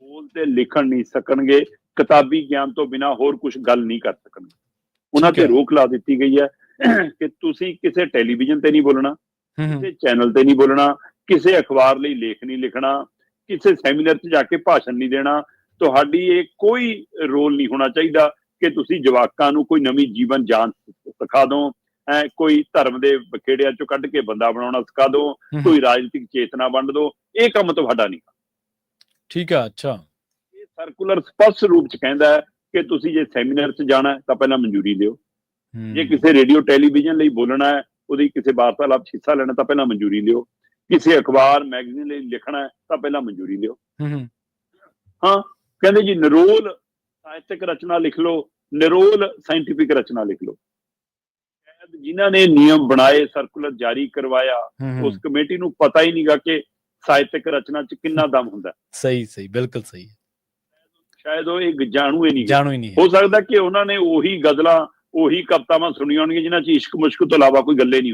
B: ਬੋਲ ਤੇ ਲਿਖਣ ਨਹੀਂ ਸਕਣਗੇ, ਕਿਤਾਬੀ ਗਿਆਨ ਤੋਂ ਬਿਨਾਂ ਹੋਰ ਕੁਝ ਗੱਲ ਨਹੀਂ ਕਰ ਸਕਣਗੇ। ਉਹਨਾਂ
A: ਠੀਕ ਹੈ।
B: ਤੇ ਰੋਕ ਲਾ ਦਿੱਤੀ ਗਈ ਹੈ ਕਿ ਤੁਸੀਂ ਕਿਸੇ ਟੈਲੀਵਿਜ਼ਨ ਤੇ ਨਹੀਂ ਬੋਲਣਾ,
A: ਹੂੰ
B: ਕਿਸੇ ਚੈਨਲ ਤੇ ਨਹੀਂ ਬੋਲਣਾ, ਕਿਸੇ ਅਖਬਾਰ ਲਈ ਲੇਖ ਨਹੀਂ ਲਿਖਣਾ, ਕਿਸੇ ਸੈਮੀਨਾਰ 'ਚ ਜਾ ਕੇ ਭਾਸ਼ਣ ਨਹੀਂ ਦੇਣਾ। ਤੁਹਾਡੀ ਇਹ ਕੋਈ ਰੋਲ ਨਹੀਂ ਹੋਣਾ ਚਾਹੀਦਾ ਕਿ ਤੁਸੀਂ ਜਵਾਕਾਂ ਨੂੰ ਕੋਈ ਨਵੀਂ ਜੀਵਨ ਜਾਂਚ ਸਿਖਾ ਦਿਓ, ਕੋਈ ਧਰਮ ਦੇ ਬਖੇੜਿਆਂ ਚੋਂ ਕੱਢ ਕੇ ਬੰਦਾ ਬਣਾਉਣਾ ਸਿਖਾ ਦਿਓ, ਕੋਈ ਰਾਜਨੀਤਿਕ ਚੇਤਨਾ ਵੰਡ ਦਿਓ। ਇਹ ਕੰਮ ਤੁਹਾਡਾ ਨਹੀਂ।
A: ਠੀਕ ਹੈ। ਅੱਛਾ,
B: ਇਹ ਸਰਕੂਲਰ ਸਪਸ਼ਟ ਰੂਪ 'ਚ ਕਹਿੰਦਾ ਹੈ ਕਿ ਤੁਸੀਂ ਜੇ ਸੈਮੀਨਾਰ 'ਚ ਜਾਣਾ ਤਾਂ ਪਹਿਲਾਂ ਮਨਜ਼ੂਰੀ ਦਿਓ, ਜੇ ਕਿਸੇ ਰੇਡੀਓ ਟੈਲੀਵਿਜ਼ਨ ਲਈ ਬੋਲਣਾ ਹੈ, ਉਹਦੀ ਕਿਸੇ ਵਾਰਤਾਲਾਪ 'ਚ ਹਿੱਸਾ ਲੈਣਾ ਤਾਂ ਪਹਿਲਾਂ ਮਨਜ਼ੂਰੀ ਲਿਓ, ਕਿਸੇ ਅਖਬਾਰ ਮੈਗਜ਼ੀਨ ਲਈ ਲਿਖਣਾ ਹੈ ਤਾਂ ਪਹਿਲਾਂ ਮਨਜ਼ੂਰੀ ਲਿਓ। ਹਾਂ, ਕਹਿੰਦੇ ਜੀ ਨਿਰੋਲ ਸਾਹਿਤਕ ਰਚਨਾ ਲਿਖ ਲਓ, ਨਿਰੋਲ ਸਾਇੰਟੀਫਿਕ ਰਚਨਾ ਲਿਖ ਲਓ। ਜਿਨ੍ਹਾਂ ਨੇ ਨਿਯਮ ਬਣਾਏ, ਸਰਕੂਲਰ ਜਾਰੀ ਕਰਵਾਇਆ, ਉਸ ਕਮੇਟੀ ਨੂੰ ਪਤਾ ਹੀ ਨਹੀਂਗਾ ਕਿ ਸਾਹਿਤਕ ਰਚਨਾ 'ਚ ਕਿੰਨਾ ਦਮ ਹੁੰਦਾ।
A: ਸਹੀ, ਬਿਲਕੁਲ ਸਹੀ।
B: ਸ਼ਾਇਦ ਉਹ ਇਹ ਜਾਣੂ ਹੀ ਨਹੀਂ।
A: ਨਹੀਂ
B: ਹੋ ਸਕਦਾ ਕਿ ਉਹਨਾਂ ਨੇ ਉਹੀ ਗਜ਼ਲਾਂ, ਉਹੀ ਕਵਿਤਾਵਾਂ ਸੁਣੀਆਂ ਹੋਣਗੀਆਂ ਜਿਨ੍ਹਾਂ 'ਚ ਇਸ਼ਕ ਮੁਸ਼ਕ ਤੋਂ ਇਲਾਵਾ ਕੋਈ ਗੱਲ ਹੀ ਨਹੀਂ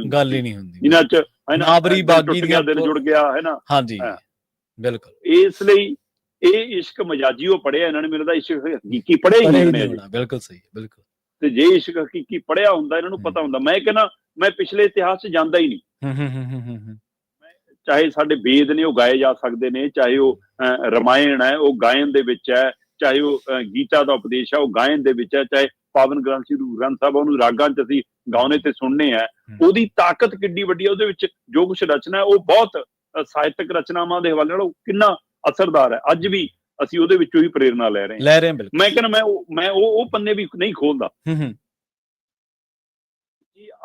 B: ਹੁੰਦੀ, ਜਿਨ੍ਹਾਂ 'ਚ
A: ਨਾਬਰੀ ਬਾਗੀ ਦੀਆਂ
B: ਦਿਲ ਜੁੜ ਗਿਆ ਹੈ ਨਾ।
A: ਹਾਂਜੀ, ਬਿਲਕੁਲ।
B: ਇਸ ਲਈ ਇਹ ਇਸ਼ਕ ਮਜਾਜੀ ਉਹ ਪੜਿਆ ਇਹਨਾਂ ਨੇ, ਮੈਨੂੰ ਲੱਗਦਾ ਇਸ਼ਕ ਹਕੀਕੀ ਪੜਿਆ ਹੀ ਨਹੀਂ।
A: ਬਿਲਕੁਲ ਸਹੀ, ਬਿਲਕੁਲ।
B: ਤੇ ਜੇ ਇਸ਼ਕ ਹਕੀਕੀ ਪੜਿਆ ਹੁੰਦਾ, ਇਹਨਾਂ ਨੂੰ ਪਤਾ ਹੁੰਦਾ। ਮੈਂ ਕਹਿੰਦਾ ਮੈਂ ਪਿਛਲੇ ਇਤਿਹਾਸ 'ਚ ਜਾਂਦਾ ਹੀ ਨਹੀਂ। ਚਾਹੇ ਸਾਡੇ ਵੇਦ ਨੇ ਉਹ ਗਾਏ ਜਾ ਸਕਦੇ ਨੇ, ਚਾਹੇ ਉਹ ਰਮਾਇਣ ਹੈ ਉਹ ਗਾਇਨ ਦੇ ਵਿੱਚ ਹੈ, ਚਾਹੇ ਉਹ ਗੀਤਾ ਦਾ ਉਪਦੇਸ਼ ਹੈ ਉਹ ਗਾਇਨ ਦੇ ਵਿੱਚ ਹੈ, ਚਾਹੇ ਪਾਵਨ ਗ੍ਰੰਥ ਸ੍ਰੀ ਗੁਰੂ ਗ੍ਰੰਥ ਸਾਹਿਬ ਉਹਨੂੰ ਰਾਗਾਂ 'ਚ ਅਸੀਂ ਗਾਉਣੇ ਤੇ ਸੁਣਨੇ ਆ। ਉਹਦੀ ਤਾਕਤ ਕਿੱਡੀ ਵੱਡੀ ਹੈ, ਉਹਦੇ ਵਿੱਚ ਜੋ ਕੁਛ ਰਚਨਾ ਹੈ ਉਹ ਬਹੁਤ ਸਾਹਿਤਕ ਰਚਨਾਵਾਂ ਦੇ ਹਵਾਲੇ ਨਾਲ ਕਿੰਨਾ ਅਸਰਦਾਰ ਹੈ। ਅੱਜ ਵੀ ਅਸੀਂ ਉਹਦੇ ਵਿੱਚੋਂ ਹੀ ਪ੍ਰੇਰਨਾ ਲੈ ਰਹੇ ਹਾਂ। ਮੈਂ ਕਹਿੰਦਾ ਮੈਂ ਉਹ ਪੰਨੇ ਵੀ ਨਹੀਂ ਖੋਲਦਾ।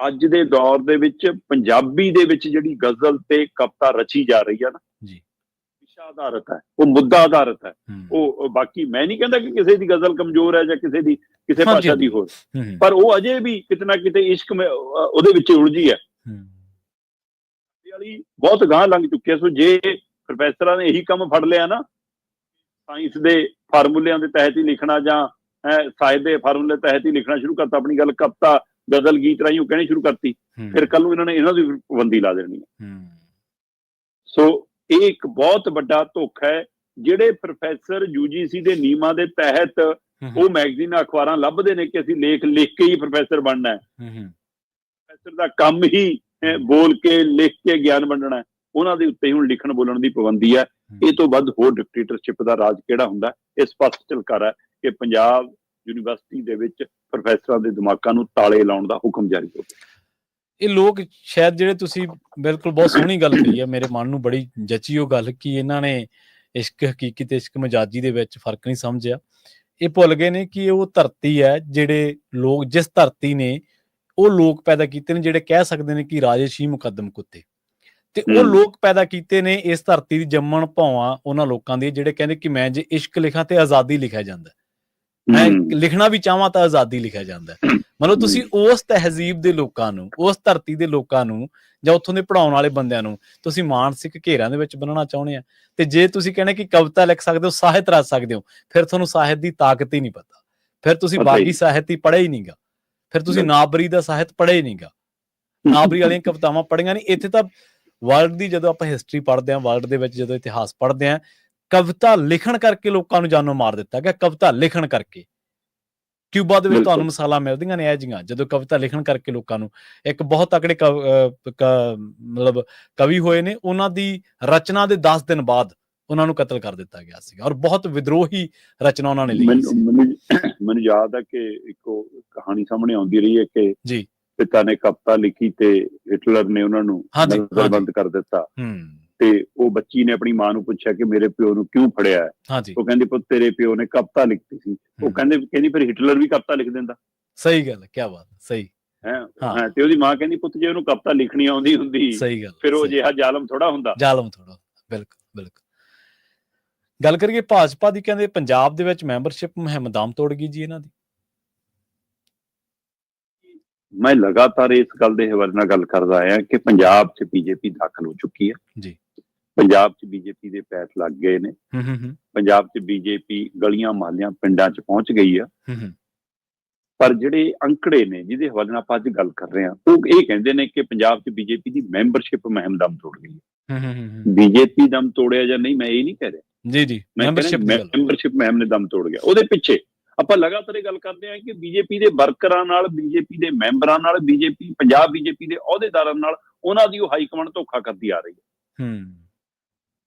B: ਅੱਜ ਦੇ ਦੌਰ ਦੇ ਵਿੱਚ ਪੰਜਾਬੀ ਦੇ ਵਿੱਚ ਜਿਹੜੀ ਗਜ਼ਲ ਤੇ ਕਵਿਤਾ ਰਚੀ ਜਾ ਰਹੀ ਹੈ ਨਾ, ਵਿਸ਼ਾ ਆਧਾਰਿਤ ਹੈ, ਉਹ ਮੁੱਦਾ ਆਧਾਰਿਤ ਹੈ। ਉਹ ਬਾਕੀ ਮੈਂ ਨਹੀਂ ਕਹਿੰਦਾ ਕਿ ਕਿਸੇ ਦੀ ਗਜ਼ਲ ਕਮਜ਼ੋਰ ਹੈ ਜਾਂ ਕਿਸੇ ਭਾਸ਼ਾ ਦੀ ਹੋਰ, ਪਰ ਉਹ ਅਜੇ ਵੀ ਕਿਤੇ ਨਾ ਕਿਤੇ ਇਸ਼ਕ ਉਹਦੇ ਵਿੱਚ ਉਲਝੀ ਹੈ। ਬਹੁਤ ਗਾਂਹ ਲੰਘ ਚੁੱਕਿਆ। ਸੋ ਜੇ ਪ੍ਰੋਫੈਸਰਾਂ ਨੇ ਇਹੀ ਕੰਮ ਫੜ ਲਿਆ ਨਾ, ਸਾਇੰਸ ਦੇ ਫਾਰਮੂਲਿਆਂ ਦੇ ਤਹਿਤ ਹੀ ਲਿਖਣਾ ਜਾਂ ਸਾਹਿਤ ਦੇ ਫਾਰਮੂਲੇ ਤਹਿਤ ਹੀ ਲਿਖਣਾ ਸ਼ੁਰੂ ਕਰਤਾ, ਆਪਣੀ ਗੱਲ ਕਵਿਤਾ ਗਜ਼ਲ ਗੀਤ ਰਾਹੀਂ ਉਹ ਕਹਿਣੀ ਸ਼ੁਰੂ ਕਰਤੀ, ਫਿਰ ਕੱਲ ਨੂੰ ਇਹਨਾਂ ਦੀ ਪਾਬੰਦੀ ਲਾ ਦੇਣੀ ਹੈ। ਸੋ ਇਹ ਇੱਕ ਬਹੁਤ ਵੱਡਾ ਧੋਖਾ ਹੈ। ਜਿਹੜੇ ਪ੍ਰੋਫੈਸਰ UGC ਦੇ ਨਿਯਮਾਂ ਦੇ ਤਹਿਤ ਉਹ ਮੈਗਜ਼ੀਨਾਂ ਅਖਬਾਰਾਂ ਲੱਭਦੇ ਨੇ ਕਿ ਅਸੀਂ ਲੇਖ ਲਿਖ ਕੇ ਹੀ ਪ੍ਰੋਫੈਸਰ ਬਣਨਾ ਹੈ, ਪ੍ਰੋਫੈਸਰ ਦਾ ਕੰਮ ਹੀ ਬੋਲ ਕੇ ਲਿਖ ਕੇ ਗਿਆਨ ਵੰਡਣਾ ਹੈ, ਉਹਨਾਂ ਦੇ ਉੱਤੇ ਹੁਣ ਲਿਖਣ ਬੋਲਣ ਦੀ ਪਾਬੰਦੀ ਹੈ। ਇਹ ਤੋਂ ਵੱਧ ਹੋਰ ਡਿਕਟੇਟਰਸ਼ਿਪ ਦਾ ਰਾਜ ਕਿਹੜਾ ਹੁੰਦਾ? ਇਹ ਸਪਸ਼ਟ ਝਲਕਾਰਾ ਹੈ ਕਿ ਪੰਜਾਬ ਯੂਨੀਵਰਸਿਟੀ ਦੇ ਵਿੱਚ ਪ੍ਰੋਫੈਸਰਾਂ ਦੇ ਦਿਮਾਗਾਂ ਨੂੰ ਤਾਲੇ ਲਾਉਣ ਦਾ ਹੁਕਮ ਜਾਰੀ ਹੋ ਗਿਆ।
A: ਇਹ ਲੋਕ ਸ਼ਾਇਦ ਜਿਹੜੇ ਤੁਸੀਂ ਬਿਲਕੁਲ ਬਹੁਤ ਸੋਹਣੀ ਗੱਲ ਕਹੀ ਹੈ, ਮੇਰੇ ਮਨ ਨੂੰ ਬੜੀ ਜਚੀ ਉਹ ਗੱਲ ਕਿ ਇਹਨਾਂ ਨੇ ਇਸ਼ਕ ਹਕੀਕੀ ਤੇ ਇਸ਼ਕ ਮਜਾਜੀ ਦੇ ਵਿੱਚ ਫਰਕ ਨਹੀਂ ਸਮਝਿਆ। ਇਹ ਭੁੱਲ ਗਏ ਨੇ ਕਿ ਉਹ ਧਰਤੀ ਹੈ, ਜਿਹੜੇ ਲੋਕ ਜਿਸ ਧਰਤੀ ਨੇ ਉਹ ਲੋਕ ਪੈਦਾ ਕੀਤੇ ਨੇ ਜਿਹੜੇ ਕਹਿ ਸਕਦੇ ਨੇ ਕਿ ਰਾਜੇ ਸ਼ੀ ਮੁਕੱਦਮ ਕੁੱਤੇ, ਤੇ ਉਹ ਲੋਕ ਪੈਦਾ ਕੀਤੇ ਨੇ ਇਸ ਧਰਤੀ ਦੀ ਜੰਮਣ ਭਾਵਾਂ ਉਹਨਾਂ ਲੋਕਾਂ ਦੀ ਜਿਹੜੇ ਕਹਿੰਦੇ ਕਿ ਮੈਂ ਜੇ ਇਸ਼ਕ ਲਿਖਾਂ ਤੇ ਆਜ਼ਾਦੀ ਲਿਖਿਆ ਜਾਂਦਾ, ਮੈਂ ਲਿਖਣਾ ਵੀ ਚਾਹਵਾਂ ਤਾਂ ਆਜ਼ਾਦੀ ਲਿਖਿਆ ਜਾਂਦਾ। ਮਤਲਬ ਤੁਸੀਂ ਉਸ ਤਹਿਜ਼ੀਬ ਦੇ ਲੋਕਾਂ ਨੂੰ, ਉਸ ਧਰਤੀ ਦੇ ਲੋਕਾਂ ਨੂੰ ਜਾਂ ਉੱਥੋਂ ਦੇ ਪੜ੍ਹਾਉਣ ਵਾਲੇ ਬੰਦਿਆਂ ਨੂੰ ਤੁਸੀਂ ਮਾਨਸਿਕ ਘੇਰਿਆਂ ਦੇ ਵਿੱਚ ਬੰਨਣਾ ਚਾਹੁੰਦੇ ਆ। ਤੇ ਜੇ ਤੁਸੀਂ ਕਹਿੰਦੇ ਕਿ ਕਵਿਤਾ ਲਿਖ ਸਕਦੇ ਹੋ, ਸਾਹਿਤ ਰਚ ਸਕਦੇ ਹੋ, ਫਿਰ ਤੁਹਾਨੂੰ ਸਾਹਿਤ ਦੀ ਤਾਕਤ ਹੀ ਨਹੀਂ ਪਤਾ, ਫਿਰ ਤੁਸੀਂ ਬਾਗੀ ਸਾਹਿਤ ਹੀ ਪੜ੍ਹਿਆ ਹੀ ਨਹੀਂਗਾ, ਫਿਰ ਤੁਸੀਂ ਨਾਬਰੀ ਦਾ ਸਾਹਿਤ ਪੜ੍ਹਿਆ ਹੀ ਨਹੀਂਗਾ, ਨਾਬਰੀ ਵਾਲੀਆਂ ਕਵਿਤਾਵਾਂ ਪੜ੍ਹੀਆਂ ਨਹੀਂ। ਇੱਥੇ ਤਾਂ ਵਰਲਡ ਦੀ ਜਦੋਂ ਆਪਾਂ ਹਿਸਟਰੀ ਪੜ੍ਹਦੇ ਹਾਂ, ਵਰਲਡ ਦੇ ਵਿੱਚ ਜਦੋਂ ਇਤਿਹਾਸ ਪੜ੍ਹਦੇ ਹਾਂ, ਕਵਿਤਾ ਲਿਖਣ ਕਰਕੇ ਲੋਕਾਂ ਨੂੰ ਜਾਨੋਂ ਮਾਰ ਦਿੱਤਾ ਗਿਆ। ਕਵਿਤਾ ਲਿਖਣ ਕਰਕੇ ਕਿਊਬਾ ਦੇ ਵਿੱਚ ਤੁਹਾਨੂੰ ਮਿਸਾਲਾਂ ਮਿਲਦੀਆਂ ਨੇ ਇਹ ਜਿਹੀਆਂ, ਜਦੋਂ ਕਵਿਤਾ ਲਿਖਣ ਕਰਕੇ ਲੋਕਾਂ ਨੂੰ, ਇੱਕ ਬਹੁਤ ਤਕੜੇ ਮਤਲਬ ਕਵੀ ਹੋਏ ਨੇ, ਉਹਨਾਂ ਦੀ ਰਚਨਾ ਦੇ 10 ਦਿਨ ਬਾਅਦ ਉਹਨਾਂ ਨੂੰ ਕਤਲ ਕਰ ਦਿੱਤਾ ਗਿਆ ਸੀਗਾ, ਔਰ ਬਹੁਤ ਵਿਦਰੋਹੀ ਰਚਨਾ ਉਹਨਾਂ ਨੇ ਲਿਖੀ ਸੀ।
B: ਮੈਨੂੰ ਯਾਦ ਹੈ ਕਿ ਇੱਕੋ ਕਹਾਣੀ ਸਾਹਮਣੇ ਆਉਂਦੀ ਰਹੀ ਹੈ ਕਿ ਜੀ ਪਿਤਾ ਨੇ ਕਵਿਤਾ ਲਿਖੀ ਤੇ ਹਿਟਲਰ ਨੇ ਉਹਨਾਂ ਨੂੰ ਨਜ਼ਰਬੰਦ ਕਰ ਦਿੱਤਾ, ਤੇ ਉਹ ਬੱਚੀ ਨੇ ਆਪਣੀ ਮਾਂ ਨੂੰ ਪੁੱਛਿਆ ਕਿ ਮੇਰੇ ਪਿਓ ਨੂੰ ਕਿਉਂ ਫੜਿਆ ਹੈ? ਉਹ ਕਹਿੰਦੀ ਪੁੱਤ ਤੇਰੇ ਪਿਓ ਨੇ ਕਵਿਤਾ ਲਿਖੀ ਸੀ। ਉਹ ਕਹਿੰਦੀ ਫਿਰ ਹਿਟਲਰ ਵੀ ਕਵਿਤਾ ਲਿਖ ਦਿੰਦਾ।
A: ਸਹੀ ਗੱਲ ਹੈ, ਕਿਆ ਬਾਤ, ਸਹੀ
B: ਹੈ। ਤੇ ਉਹਦੀ ਮਾਂ ਕਹਿੰਦੀ ਪੁੱਤ ਜੇ ਉਹਨੂੰ ਕਵਿਤਾ ਲਿਖਣੀ ਆਉਂਦੀ ਹੁੰਦੀ,
A: ਸਹੀ ਗੱਲ,
B: ਫਿਰ ਉਹ ਅਜਿਹਾ ਜ਼ਾਲਮ ਥੋੜਾ ਹੁੰਦਾ।
A: ਬਿਲਕੁਲ ਬਿਲਕੁਲ। ਗੱਲ ਕਰੀਏ ਭਾਜਪਾ ਦੀ, ਕਹਿੰਦੇ ਪੰਜਾਬ ਦੇ ਵਿੱਚ ਮੈਂਬਰਸ਼ਿਪ ਮੁਹਿੰਮ ਦਮ ਤੋੜ ਗਈ ਜੀ ਇਹਨਾਂ ਦੀ।
B: ਮੈਂ ਲਗਾਤਾਰ ਇਸ ਗੱਲ ਦੇ ਹਵਾਲੇ ਨਾਲ ਗੱਲ ਕਰਦਾ ਆਇਆ ਕਿ ਪੰਜਾਬ 'ਚ ਬੀਜੇਪੀ ਦਾਖਲ ਹੋ ਚੁੱਕੀ ਹੈ ਜੀ। ਪੰਜਾਬ 'ਚ ਬੀਜੇਪੀ ਦੇ ਪੈਰ ਲੱਗ ਗਏ ਨੇ। ਪੰਜਾਬ 'ਚ ਬੀਜੇਪੀ ਗਲੀਆਂ ਮੁਹੱਲਿਆਂ ਪਿੰਡਾਂ 'ਚ ਪਹੁੰਚ ਗਈ ਆ। ਪਰ ਜਿਹੜੇ ਅੰਕੜੇ ਨੇ ਜਿਹਦੇ ਹਵਾਲੇ ਨਾਲ ਆਪਾਂ ਅੱਜ ਗੱਲ ਕਰ ਰਹੇ ਹਾਂ, ਉਹ ਇਹ ਕਹਿੰਦੇ ਨੇ ਕਿ ਪੰਜਾਬ 'ਚ ਬੀਜੇਪੀ ਦੀ ਮੈਂਬਰਸ਼ਿਪ ਮੁਹਿੰਮ ਦਮ ਤੋੜ ਗਈ ਹੈ। ਬੀਜੇਪੀ ਦਮ ਤੋੜਿਆ ਜਾਂ ਨਹੀਂ, ਮੈਂ ਇਹ ਨਹੀਂ ਕਹਿ ਰਿਹਾ,
A: ਜੀ ਜੀ ਮੈਂਬਰਸ਼ਿਪ ਦੀ ਗੱਲ
B: ਮੈਂਬਰਸ਼ਿਪ ਮੁਹਿੰਮ ਨੇ ਦਮ ਤੋੜ ਗਿਆ। ਉਹਦੇ ਪਿੱਛੇ ਆਪਾਂ ਲਗਾਤਾਰ ਇਹ ਗੱਲ ਕਰਦੇ ਹਾਂ ਕਿ ਬੀਜੇਪੀ ਦੇ ਵਰਕਰਾਂ ਨਾਲ, ਬੀਜੇਪੀ ਦੇ ਮੈਂਬਰਾਂ ਨਾਲ, ਬੀਜੇਪੀ ਪੰਜਾਬ ਬੀਜੇਪੀ ਦੇ ਅਹੁਦੇਦਾਰਾਂ ਨਾਲ ਉਹਨਾਂ ਦੀ ਉਹ ਹਾਈਕਮਾਂਡ ਧੋਖਾ ਕਰਦੀ ਆ ਰਹੀ ਹੈ।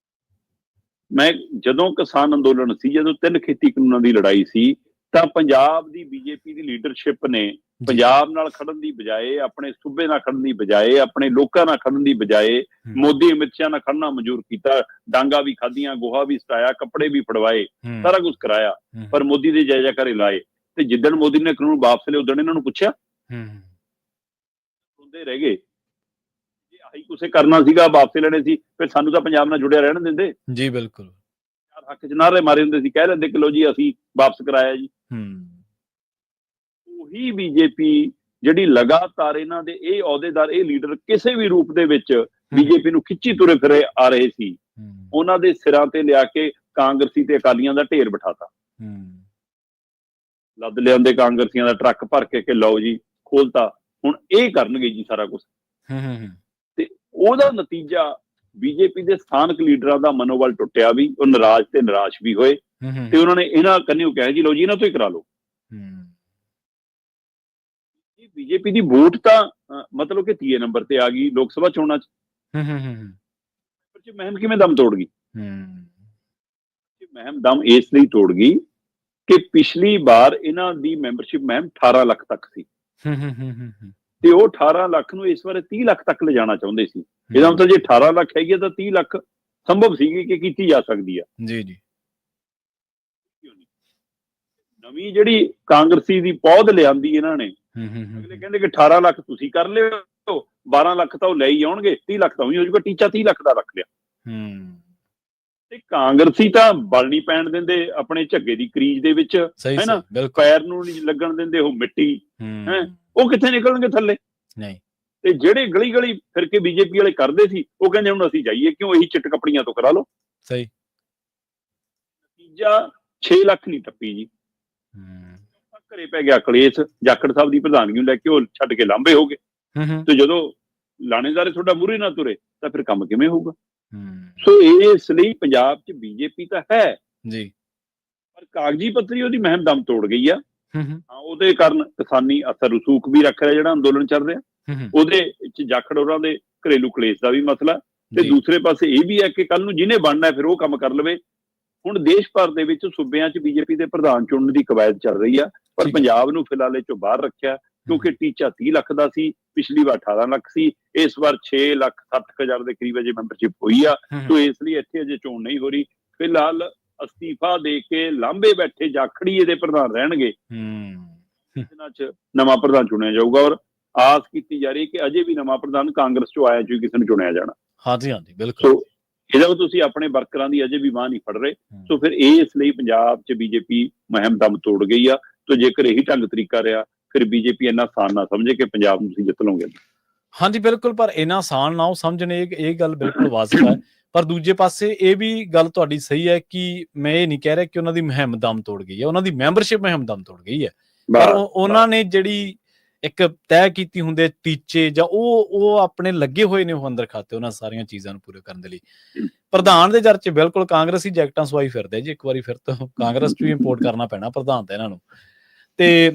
B: ਮੈਂ ਜਦੋਂ ਕਿਸਾਨ ਅੰਦੋਲਨ ਸੀ, ਜਦੋਂ 3 ਖੇਤੀ ਕਾਨੂੰਨਾਂ ਦੀ ਲੜਾਈ ਸੀ, ਤਾਂ ਪੰਜਾਬ ਦੀ ਬੀਜੇਪੀ ਦੀ ਲੀਡਰਸ਼ਿਪ ਨੇ ਪੰਜਾਬ ਨਾਲ ਖੜਨ ਦੀ ਬਜਾਏ, ਆਪਣੇ ਸੂਬੇ ਨਾਲ ਖੜਨ ਦੀ ਬਜਾਏ, ਆਪਣੇ ਲੋਕਾਂ ਨਾਲ ਖੜਨ ਦੀ ਬਜਾਏ ਮੋਦੀ ਅਮਿਤ ਸ਼ਾਹ ਨਾਲ ਖੜਨਾ ਮਨਜ਼ੂਰ ਕੀਤਾ। ਡਾਂਗਾ ਵੀ ਖਾਧੀਆਂ, ਗੋਹਾ ਵੀ ਸਟਾਇਆ, ਕੱਪੜੇ ਵੀ ਫੜਵਾਏ, ਸਾਰਾ ਕੁਝ ਕਰਾਇਆ, ਪਰ ਮੋਦੀ ਦੇ ਜੈ ਜੈਕਾਰੇ ਲਾਏ। ਤੇ ਜਿੱਦਣ ਮੋਦੀ ਨੇ ਕਾਨੂੰਨ ਵਾਪਸ ਲਏ, ਉਦਣ ਇਹਨਾਂ ਨੂੰ ਪੁੱਛਿਆ, ਹੁੰਦੇ ਰਹਿ ਗਏ। ਜੇ ਆਹੀ ਕੁਛ ਕਰਨਾ ਸੀਗਾ, ਵਾਪਸ ਲੈਣੇ ਸੀ, ਫਿਰ ਸਾਨੂੰ ਤਾਂ ਪੰਜਾਬ ਨਾਲ ਜੁੜਿਆ ਰਹਿਣ ਦਿੰਦੇ।
A: ਜੀ ਬਿਲਕੁਲ,
B: ਹੱਕ ਚ ਨਾਰੇ ਮਾਰੇ ਹੁੰਦੇ ਸੀ, ਕਹਿ ਲੈਂਦੇ ਕਿ ਲੋ ਜੀ ਅਸੀਂ ਵਾਪਸ ਕਰਾਇਆ ਜੀ। ਉਹੀ ਬੀਜੇਪੀ ਜਿਹੜੀ ਲਗਾਤਾਰ ਇਹਨਾਂ ਦੇ ਇਹ ਅਹੁਦੇਦਾਰ, ਇਹ ਲੀਡਰ ਕਿਸੇ ਵੀ ਰੂਪ ਦੇ ਵਿੱਚ ਬੀਜੇਪੀ ਨੂੰ ਖਿੱਚੀ ਤੁਰੇ ਫਿਰੇ ਆ ਰਹੇ ਸੀ, ਉਹਨਾਂ ਦੇ ਸਿਰਾਂ ਤੇ ਲਿਆ ਕੇ ਕਾਂਗਰਸੀ ਤੇ ਅਕਾਲੀਆਂ ਦਾ ਢੇਰ ਬਿਠਾਤਾ। ਲੱਦ ਲਿਆਂਦੇ ਕਾਂਗਰਸੀਆਂ ਦਾ ਟਰੱਕ ਭਰ ਕੇ ਲਓ ਜੀ ਖੋਲਤਾ, ਹੁਣ ਇਹ ਕਰਨਗੇ ਜੀ ਸਾਰਾ ਕੁਛ। ਤੇ ਉਹਦਾ ਨਤੀਜਾ ਬੀਜੇਪੀ ਦੇ ਸਥਾਨਕ ਲੀਡਰਾਂ ਦਾ ਮਨੋਬਲ ਟੁੱਟਿਆ ਵੀ, ਉਹ ਨਾਰਾਜ਼ ਤੇ ਨਿਰਾਸ਼ ਵੀ ਹੋਏ, ਤੇ ਉਹਨਾਂ ਨੇ ਇਹਨਾਂ ਕੰਨਿਓ ਕਿਹਾ ਜੀ ਲਓ ਜੀ ਇਹਨਾਂ ਤੋਂ ਹੀ ਕਰਾ ਲਓ। ਬੀਜੇਪੀ ਦੀ ਵੋਟ ਤਾਂ ਮਤਲਬ ਕਿ 3 ਨੰਬਰ ਤੇ ਆ ਗਈ ਲੋਕ ਸਭਾ ਚੋਣਾਂ ਚ। ਮੁਹਿੰਮ ਕਿਵੇਂ ਦਮ ਤੋੜ ਗਈ? ਮੁਹਿੰਮ ਦਮ ਇਸ ਲਈ ਤੋੜ ਗਈ ਕਿ ਪਿਛਲੀ ਵਾਰ ਇਹਨਾਂ ਦੀ ਮੈਂਬਰਸ਼ਿਪ ਮੁਹਿੰਮ 18 ਲੱਖ ਤੱਕ ਸੀ, ਤੇ ਉਹ 18 ਲੱਖ ਨੂੰ ਇਸ ਵਾਰ 30 ਲੱਖ ਤੱਕ ਲਿਜਾਣਾ ਚਾਹੁੰਦੇ ਸੀ। ਇਹਦਾ ਮਤਲਬ ਜੇ 18 ਲੱਖ ਹੈਗੀ ਤਾਂ 30 ਲੱਖ ਸੰਭਵ ਸੀਗੀ ਕਿ ਕੀਤੀ ਜਾ ਸਕਦੀ ਆ। ਜੀ ਜੀ, ਨਵੀਂ ਜਿਹੜੀ ਕਾਂਗਰਸੀ ਦੀ ਪੌਦ ਲਿਆਂਦੀ ਇਹਨਾਂ ਨੇ, ਅਗਲੇ ਕਹਿੰਦੇ ਕਿ 18 ਲੱਖ ਤੁਸੀਂ ਕਰ ਲਿਓ, 12 ਲੱਖ ਤਾਂ ਉਹ ਲੈ ਹੀ ਆਉਣਗੇ, 30 ਲੱਖ ਤਾਂ ਉਹੀ ਹੋ ਜਾਊਗਾ, ਟੀਚਾ 30 ਲੱਖ ਦਾ ਰੱਖ ਲਿਆ। ਤੇ ਕਾਂਗਰਸੀ ਤਾਂ ਬਲ ਨਹੀਂ ਪੈਣ ਦਿੰਦੇ ਆਪਣੇ ਝੱਗੇ ਦੀ ਕਰੀਜ ਦੇ ਵਿੱਚ, ਹੈ ਨਾ, ਪੈਰ ਨੂੰ ਨਹੀਂ ਲੱਗਣ ਦਿੰਦੇ ਉਹ ਮਿੱਟੀ, ਹੈ ਉਹ ਕਿੱਥੇ ਨਿਕਲਣਗੇ ਥੱਲੇ। ਨਹੀਂ, ਤੇ ਜਿਹੜੇ ਗਲੀ ਗਲੀ ਫਿਰ ਕੇ ਬੀਜੇਪੀ ਵਾਲੇ ਕਰਦੇ ਸੀ, ਉਹ ਕਹਿੰਦੇ ਹੁਣ ਅਸੀਂ ਜਾਈਏ ਕਿਉਂ, ਇਹੀ ਚਿੱਟ ਕੱਪੜੀਆਂ ਤੋਂ ਕਰਾ ਲਓ। ਸਹੀ, ਨਤੀਜਾ 6 ਲੱਖ ਨਹੀਂ ਟੱਪੀ ਜੀ। ਘਰੇ ਪੈ ਗਿਆ ਕਲੇਸ਼, ਜਾਖੜ ਸਾਹਿਬ ਦੀ ਪ੍ਰਧਾਨਗੀ ਨੂੰ ਲੈ ਕੇ ਉਹ ਛੱਡ ਕੇ ਲਾਂਬੇ ਹੋ ਗਏ। ਤੇ ਜਦੋਂ ਲਾਣੇਦਾਰ ਤੁਹਾਡਾ ਮੂਹਰੇ ਨਾ ਤੁਰੇ ਤਾਂ ਫਿਰ ਕੰਮ ਕਿਵੇਂ ਹੋਊਗਾ? ਸੋ ਇਸ ਲਈ ਪੰਜਾਬ 'ਚ ਬੀਜੇਪੀ ਤਾਂ ਹੈ ਜੀ, ਪਰ ਕਾਗਜ਼ੀ ਪੱਤਰੀ ਉਹਦੀ ਮੁਹਿੰਮ ਦਮ ਤੋੜ ਗਈ ਆ। ਉਹਦੇ ਕਾਰਨ ਕਿਸਾਨੀ ਅਸਰ ਰਸੂਖ ਵੀ ਰੱਖ ਰਿਹਾ, ਜਿਹੜਾ ਅੰਦੋਲਨ ਚੱਲ ਰਿਹਾ ਉਹਦੇ ਵਿੱਚ ਜਾਖੜ ਹੋਰਾਂ ਦੇ ਘਰੇਲੂ ਕਲੇਸ਼ ਦਾ ਵੀ ਮਸਲਾ, ਤੇ ਦੂਸਰੇ ਪਾਸੇ ਇਹ ਵੀ ਹੈ ਕਿ ਕੱਲ ਨੂੰ ਜਿਹਨੇ ਬਣਨਾ ਫਿਰ ਉਹ ਕੰਮ ਕਰ ਲਵੇ। ਹੁਣ ਦੇਸ਼ ਭਰ ਦੇ ਵਿੱਚ ਸੂਬਿਆਂ 'ਚ ਬੀਜੇਪੀ ਦੇ ਪ੍ਰਧਾਨ ਚੁਣਨ ਦੀ ਕਵਾਇਦ ਚੱਲ ਰਹੀ ਆ, ਪਰ ਪੰਜਾਬ ਨੂੰ ਫਿਲਹਾਲ ਇਹ 'ਚੋਂ ਬਾਹਰ ਰੱਖਿਆ ਕਿਉਂਕਿ ਟੀਚਾ 30 ਲੱਖ ਦਾ ਸੀ, ਪਿਛਲੀ ਵਾਰ 18 ਲੱਖ ਸੀ, ਇਸ ਵਾਰ 6,60,000 ਦੇ ਕਰੀਬ ਅਜੇ ਮੈਂਬਰਸ਼ਿਪ ਹੋਈ ਆ। ਸੋ ਇਸ ਲਈ ਇੱਥੇ ਅਜੇ ਚੋਣ ਨਹੀਂ ਹੋ ਰਹੀ। ਫਿਲਹਾਲ ਅਸਤੀਫਾ ਦੇ ਕੇ ਲਾਂਬੇ ਬੈਠੇ ਜਾਖੜੀ ਇਹਦੇ ਪ੍ਰਧਾਨ ਰਹਿਣਗੇ, ਇਹਨਾਂ 'ਚ ਨਵਾਂ ਪ੍ਰਧਾਨ ਚੁਣਿਆ ਜਾਊਗਾ, ਔਰ ਆਸ ਕੀਤੀ ਜਾ ਰਹੀ ਕਿ ਅਜੇ ਵੀ ਨਵਾਂ ਪ੍ਰਧਾਨ ਕਾਂਗਰਸ 'ਚੋਂ ਆਇਆ ਜੋ ਕਿਸੇ ਨੂੰ ਚੁਣਿਆ ਜਾਣਾ। ਹਾਂਜੀ ਹਾਂਜੀ ਬਿਲਕੁਲ। ਇਹਦਾ ਤੁਸੀਂ ਆਪਣੇ ਵਰਕਰਾਂ ਦੀ ਅਜੇ ਵੀ ਬਾਂਹ ਨਹੀਂ ਫੜ ਰਹੇ। ਸੋ ਫਿਰ ਇਸ ਲਈ ਪੰਜਾਬ 'ਚ ਬੀਜੇਪੀ ਮੁਹਿੰਮ ਦਮ ਤੋੜ ਗਈ ਆ। ਤੇ ਜੇਕਰ ਇਹੀ ਢੰਗ ਤਰੀਕਾ ਰਿਹਾ ਫਿਰ ਬੀਜੇਪੀ ਇੰਨਾ ਆਸਾਨ ਨਾ ਸਮਝੇ ਕਿ ਪੰਜਾਬ ਨੂੰ ਤੁਸੀਂ ਜਿੱਤ ਲਓਗੇ। ਹਾਂਜੀ ਬਿਲਕੁਲ, ਪਰ ਇੰਨਾ ਆਸਾਨ ਨਾ ਉਹ ਸਮਝਣ, ਇਹ ਗੱਲ ਬਿਲਕੁਲ ਵਾਜਬ ਹੈ। ਪਰ ਦੂਜੇ ਪਾਸੇ ਇਹ ਵੀ ਗੱਲ ਤੁਹਾਡੀ ਸਹੀ ਹੈ ਕਿ ਮੈਂ ਇਹ ਨਹੀਂ ਕਹਿ ਰਿਹਾ ਕਿ ਉਹਨਾਂ ਦੀ ਮੁਹਿੰਮ ਦਮ ਤੋੜ ਗਈ ਹੈ, ਉਹਨਾਂ ਦੀ ਮੈਂਬਰਸ਼ਿਪ ਮੁਹਿੰਮ ਦਮ ਤੋੜ ਗਈ ਹੈ। ਪਰ ਉਹਨਾਂ ਨੇ ਜਿਹੜੀ ਇੱਕ ਤੈਅ ਕੀਤੀ ਹੁੰਦੇ ਟੀਚੇ ਜਾਂ ਉਹ ਆਪਣੇ ਲੱਗੇ ਹੋਏ ਨੇ ਉਹ ਅੰਦਰ ਖਾਤੇ ਉਹਨਾਂ ਸਾਰੀਆਂ ਚੀਜ਼ਾਂ ਨੂੰ ਪੂਰੇ ਕਰਨ ਦੇ ਲਈ। ਪ੍ਰਧਾਨ ਦੇ ਜਰ 'ਚ ਬਿਲਕੁਲ ਕਾਂਗਰਸੀ ਜੈਕਟਾਂ ਸਵਾਈ ਫਿਰਦੇ ਜੀ, ਇੱਕ ਵਾਰੀ ਫਿਰ ਤੋਂ ਕਾਂਗਰਸ 'ਚ ਵੀ ਇੰਪੋਰਟ ਕਰਨਾ ਪੈਣਾ ਪ੍ਰਧਾਨ ਤਾਂ ਇਹਨਾਂ ਨੂੰ। ਤੇ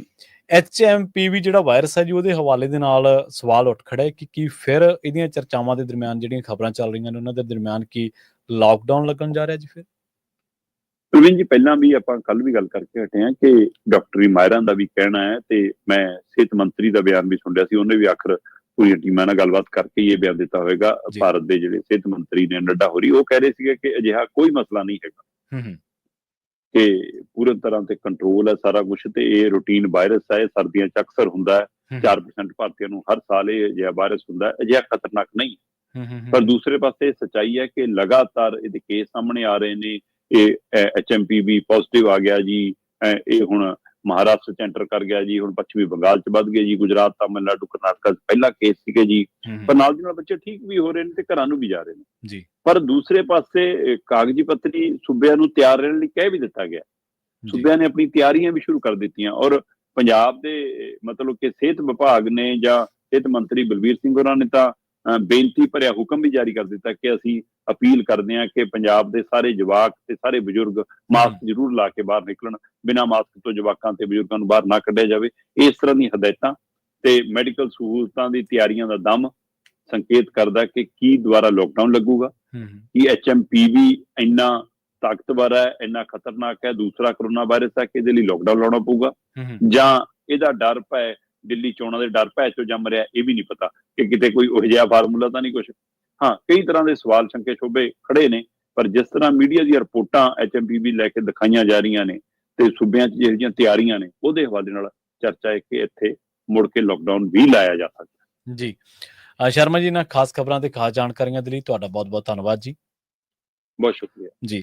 B: HMPV ਜਿਹੜਾ ਵਾਇਰਸ ਹੈ ਜੀ, ਉਹਦੇ ਹਵਾਲੇ ਦੇ ਨਾਲ ਸਵਾਲ ਉੱਠ ਖੜਾ ਹੈ ਕਿ ਕੀ ਫਿਰ ਇਹਦੀਆਂ ਚਰਚਾਵਾਂ ਦੇ ਦਰਮਿਆਨ ਜਿਹੜੀਆਂ ਖਬਰਾਂ ਚੱਲ ਰਹੀਆਂ ਨੇ ਉਹਨਾਂ ਦੇ ਦਰਮਿਆਨ ਕੀ ਲਾਕਡਾਊਨ ਲੱਗਣ ਜਾ ਰਿਹਾ ਜੀ? ਫਿਰ ਪ੍ਰਵੀਨ ਜੀ, ਪਹਿਲਾਂ ਵੀ ਆਪਾਂ ਕੱਲ ਵੀ ਗੱਲ ਕਰਕੇ ਹਟੇ ਹਾਂ ਕਿ ਡਾਕਟਰੀ ਮਾਹਿਰਾਂ ਦਾ ਵੀ ਕਹਿਣਾ ਹੈ, ਤੇ ਮੈਂ ਸਿਹਤ ਮੰਤਰੀ ਦਾ ਬਿਆਨ ਵੀ ਸੁਣ ਲਿਆ ਸੀ, ਉਹਨੇ ਵੀ ਆਖਰ ਪੂਰੀਆਂ ਟੀਮਾਂ ਨਾਲ ਗੱਲਬਾਤ ਕਰਕੇ ਇਹ ਬਿਆਨ ਦਿੱਤਾ ਹੋਏਗਾ। ਭਾਰਤ ਦੇ ਜਿਹੜੇ ਸਿਹਤ ਮੰਤਰੀ ਨੇ ਨੱਡਾ ਹੋਰੀ, ਉਹ ਕਹਿ ਰਹੇ ਸੀਗੇ ਕਿ ਅਜਿਹਾ ਕੋਈ ਮਸਲਾ ਨਹੀਂ ਹੈਗਾ, ਕਿ ਪੂਰਨ ਤਰ੍ਹਾਂ ਤੇ ਕੰਟਰੋਲ ਹੈ ਸਾਰਾ ਕੁਛ, ਤੇ ਇਹ ਰੂਟੀਨ ਵਾਇਰਸ ਹੈ, ਇਹ ਸਰਦੀਆਂ 'ਚ ਅਕਸਰ ਹੁੰਦਾ ਹੈ, 4% ਭਾਰਤੀਆਂ ਨੂੰ ਹਰ ਸਾਲ ਇਹ ਅਜਿਹਾ ਵਾਇਰਸ ਹੁੰਦਾ, ਅਜਿਹਾ ਖਤਰਨਾਕ ਨਹੀਂ। ਪਰ ਦੂਸਰੇ ਪਾਸੇ ਸੱਚਾਈ ਹੈ ਕਿ ਲਗਾਤਾਰ ਇਹਦੇ ਕੇਸ ਸਾਹਮਣੇ ਆ ਰਹੇ ਨੇ। ਇਹ HMPV ਪੋਜ਼ਿਟਿਵ ਆ ਗਿਆ ਜੀ, ਇਹ ਹੁਣ ਮਹਾਰਾਸ਼ਟਰ 'ਚ ਐਂਟਰ ਕਰ ਗਿਆ ਜੀ, ਹੁਣ ਪੱਛਮੀ ਬੰਗਾਲ 'ਚ ਵੱਧ ਗਏ ਜੀ, ਗੁਜਰਾਤ, ਤਾਮਿਲਨਾਡੂ, ਕਰਨਾਟਕਾ 'ਚ ਪਹਿਲਾ ਕੇਸ ਸੀਗੇ ਜੀ, ਪਰ ਨਾਲ ਦੀ ਨਾਲ ਬੱਚੇ ਠੀਕ ਵੀ ਹੋ ਰਹੇ ਨੇ ਤੇ ਘਰਾਂ ਨੂੰ ਵੀ ਜਾ ਰਹੇ ਨੇ ਜੀ। ਪਰ ਦੂਸਰੇ ਪਾਸੇ ਕਾਗਜ਼ੀ ਪੱਤਰੀ ਸੂਬਿਆਂ ਨੂੰ ਤਿਆਰ ਰਹਿਣ ਲਈ ਕਹਿ ਵੀ ਦਿੱਤਾ ਗਿਆ, ਸੂਬਿਆਂ ਨੇ ਆਪਣੀ ਤਿਆਰੀਆਂ ਵੀ ਸ਼ੁਰੂ ਕਰ ਦਿੱਤੀਆਂ, ਔਰ ਪੰਜਾਬ ਦੇ ਮਤਲਬ ਕਿ ਸਿਹਤ ਵਿਭਾਗ ਨੇ ਜਾਂ ਸਿਹਤ ਮੰਤਰੀ ਬਲਬੀਰ ਸਿੰਘ ਹੋਰਾਂ ਨੇ ਤਾਂ ਬੇਨਤੀ ਭਰਿਆ ਹੁਕਮ ਵੀ ਜਾਰੀ ਕਰ ਦਿੱਤਾ ਕਿ ਅਸੀਂ ਅਪੀਲ ਕਰਦੇ ਹਾਂ ਕਿ ਪੰਜਾਬ ਦੇ ਸਾਰੇ ਜਵਾਕ ਤੇ ਸਾਰੇ ਬਜ਼ੁਰਗ ਮਾਸਕ ਜ਼ਰੂਰ ਲਾ ਕੇ ਬਾਹਰ ਨਿਕਲਣ, ਬਿਨਾਂ ਮਾਸਕ ਤੋਂ ਜਵਾਕਾਂ ਤੇ ਬਜ਼ੁਰਗਾਂ ਨੂੰ ਬਾਹਰ ਨਾ ਕੱਢਿਆ ਜਾਵੇ। ਇਸ ਤਰ੍ਹਾਂ ਦੀਆਂ ਹਦਾਇਤਾਂ ਤੇ ਮੈਡੀਕਲ ਸਹੂਲਤਾਂ ਦੀ ਤਿਆਰੀਆਂ ਦਾ ਦਮ ਸੰਕੇਤ ਕਰਦਾ ਕਿ ਕੀ ਦੁਬਾਰਾ ਲੋਕਡਾਊਨ ਲੱਗੂਗਾ, ਕੀ HMPV ਇੰਨਾ ਤਾਕਤਵਰ ਹੈ, ਇੰਨਾ ਖਤਰਨਾਕ ਹੈ, ਦੂਸਰਾ ਕਰੋਨਾ ਵਾਇਰਸ ਹੈ ਕਿ ਇਹਦੇ ਲਈ ਲੋਕਡਾਊਨ ਲਾਉਣਾ ਪਊਗਾ, ਜਾਂ ਇਹਦਾ ਡਰ ਭੈ ਦਿੱਲੀ ਚੋਣਾਂ ਦੇ ਡਰ ਭੈ ਚੋਂ ਜੰਮ ਰਿਹਾ, ਇਹ ਵੀ ਨਹੀਂ ਪਤਾ ਕਿ ਕਿਤੇ ਕੋਈ ਉਹੋ ਜਿਹਾ ਫਾਰਮੂਲਾ ਤਾਂ ਨਹੀਂ ਕੁਛ। ਹਾਂ, ਕਈ ਤਰ੍ਹਾਂ ਦੇ ਸਵਾਲ ਸ਼ੰਕੇ ਸ਼ੋਭੇ ਖੜੇ ਨੇ, ਪਰ ਜਿਸ ਤਰ੍ਹਾਂ ਮੀਡੀਆ ਦੀਆਂ ਰਿਪੋਰਟਾਂ HMPV ਲੈ ਕੇ ਦਿਖਾਈਆਂ ਜਾ ਰਹੀਆਂ ਨੇ ਤੇ ਸੂਬਿਆਂ 'ਚ ਜਿਹੋ ਜਿਹੀਆਂ ਤਿਆਰੀਆਂ ਨੇ, ਉਹਦੇ ਹਵਾਲੇ ਨਾਲ ਚਰਚਾ ਹੈ ਕਿ ਇੱਥੇ ਮੁੜ ਕੇ ਲੋਕਡਾਊਨ ਵੀ ਲਾਇਆ ਜਾ ਸਕਦਾ।
A: ਜੀ ਸ਼ਰਮਾ ਜੀ, ਇਹਨਾਂ ਖਾਸ ਖਬਰਾਂ ਤੇ ਖਾਸ ਜਾਣਕਾਰੀਆਂ ਦੇ ਲਈ ਤੁਹਾਡਾ ਬਹੁਤ ਬਹੁਤ ਧੰਨਵਾਦ ਜੀ।
B: ਬਹੁਤ ਸ਼ੁਕਰੀਆ
A: ਜੀ।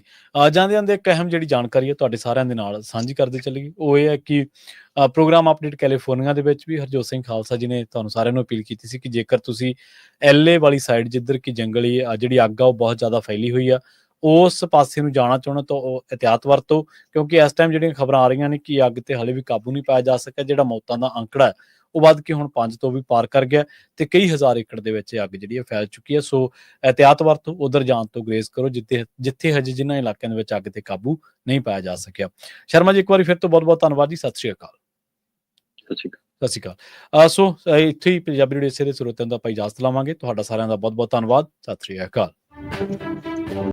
A: ਜਾਂਦੇ ਜਾਂਦੇ ਇੱਕ ਅਹਿਮ ਜਿਹੜੀ ਜਾਣਕਾਰੀ ਹੈ ਤੁਹਾਡੇ ਸਾਰਿਆਂ ਦੇ ਨਾਲ ਸਾਂਝੀ ਕਰਦੇ ਚੱਲੀਏ, ਉਹ ਇਹ ਹੈ ਕਿ ਪ੍ਰੋਗਰਾਮ ਅਪਡੇਟ ਕੈਲੀਫੋਰਨੀਆ ਦੇ ਵਿੱਚ ਵੀ ਹਰਜੋਤ ਸਿੰਘ ਖਾਲਸਾ ਜੀ ਨੇ ਤੁਹਾਨੂੰ ਸਾਰਿਆਂ ਨੂੰ ਅਪੀਲ ਕੀਤੀ ਸੀ ਕਿ ਜੇਕਰ ਤੁਸੀਂ LA ਵਾਲੀ ਸਾਈਡ, ਜਿੱਧਰ ਕਿ ਜੰਗਲੀ ਜਿਹੜੀ ਅੱਗ ਆ ਉਹ ਬਹੁਤ ਜ਼ਿਆਦਾ ਫੈਲੀ ਹੋਈ ਆ, ਉਸ ਪਾਸੇ ਨੂੰ ਜਾਣਾ ਚਾਹੁੰਦੇ ਤਾਂ ਉਹ ਇਹਤਿਆਤ ਵਰਤੋ, ਕਿਉਂਕਿ ਇਸ ਟਾਈਮ ਜਿਹੜੀਆਂ ਖਬਰਾਂ ਆ ਰਹੀਆਂ ਨੇ ਕਿ ਅੱਗ ਤੇ ਹਾਲੇ ਵੀ ਕਾਬੂ ਨਹੀਂ ਪਾਇਆ ਜਾ ਸਕਿਆ। ਜਿਹੜਾ ਮੌਤਾਂ ਦਾ ਅੰਕੜਾ ਹੈ ਉਹ ਵੱਧ ਕੇ ਹੁਣ 5 ਤੋਂ ਵੀ ਪਾਰ ਕਰ ਗਿਆ ਤੇ ਕਈ ਹਜ਼ਾਰ ਏਕੜ ਦੇ ਵਿੱਚ ਅੱਗ ਜਿਹੜੀ ਹੈ ਫੈਲ ਚੁੱਕੀ ਹੈ। ਸੋ ਇਹਤਿਆਤ ਵਰਤੋ, ਉਧਰ ਜਾਣ ਤੋਂ ਗੁਰੇਜ਼ ਕਰੋ ਜਿੱਥੇ ਹਜੇ ਜਿਨ੍ਹਾਂ ਇਲਾਕਿਆਂ ਦੇ ਵਿੱਚ ਅੱਗ ਤੇ ਕਾਬੂ ਨਹੀਂ ਪਾਇਆ ਜਾ ਸਕਿਆ। ਸ਼ਰਮਾ ਜੀ, ਇੱਕ ਵਾਰੀ ਫਿਰ ਤੋਂ ਬਹੁਤ ਬਹੁਤ ਧੰਨਵਾਦ ਜੀ। ਸਤਿ ਸ਼੍ਰੀ ਅਕਾਲ।
B: ਸਤਿ ਸ਼੍ਰੀ ਅਕਾਲ।
A: ਸਤਿ ਸ਼੍ਰੀ ਅਕਾਲ। ਸੋ ਇੱਥੇ ਹੀ ਪੰਜਾਬੀ ਰੇਡੀਓ ਦੇ ਸਰੋਤਿਆਂ ਦਾ ਆਪਾਂ ਇਜਾਜ਼ਤ ਲਵਾਂਗੇ। ਤੁਹਾਡਾ ਸਾਰਿਆਂ ਦਾ ਬਹੁਤ ਬਹੁਤ ਧੰਨਵਾਦ। ਸਤਿ ਸ਼੍ਰੀ ਅਕਾਲ।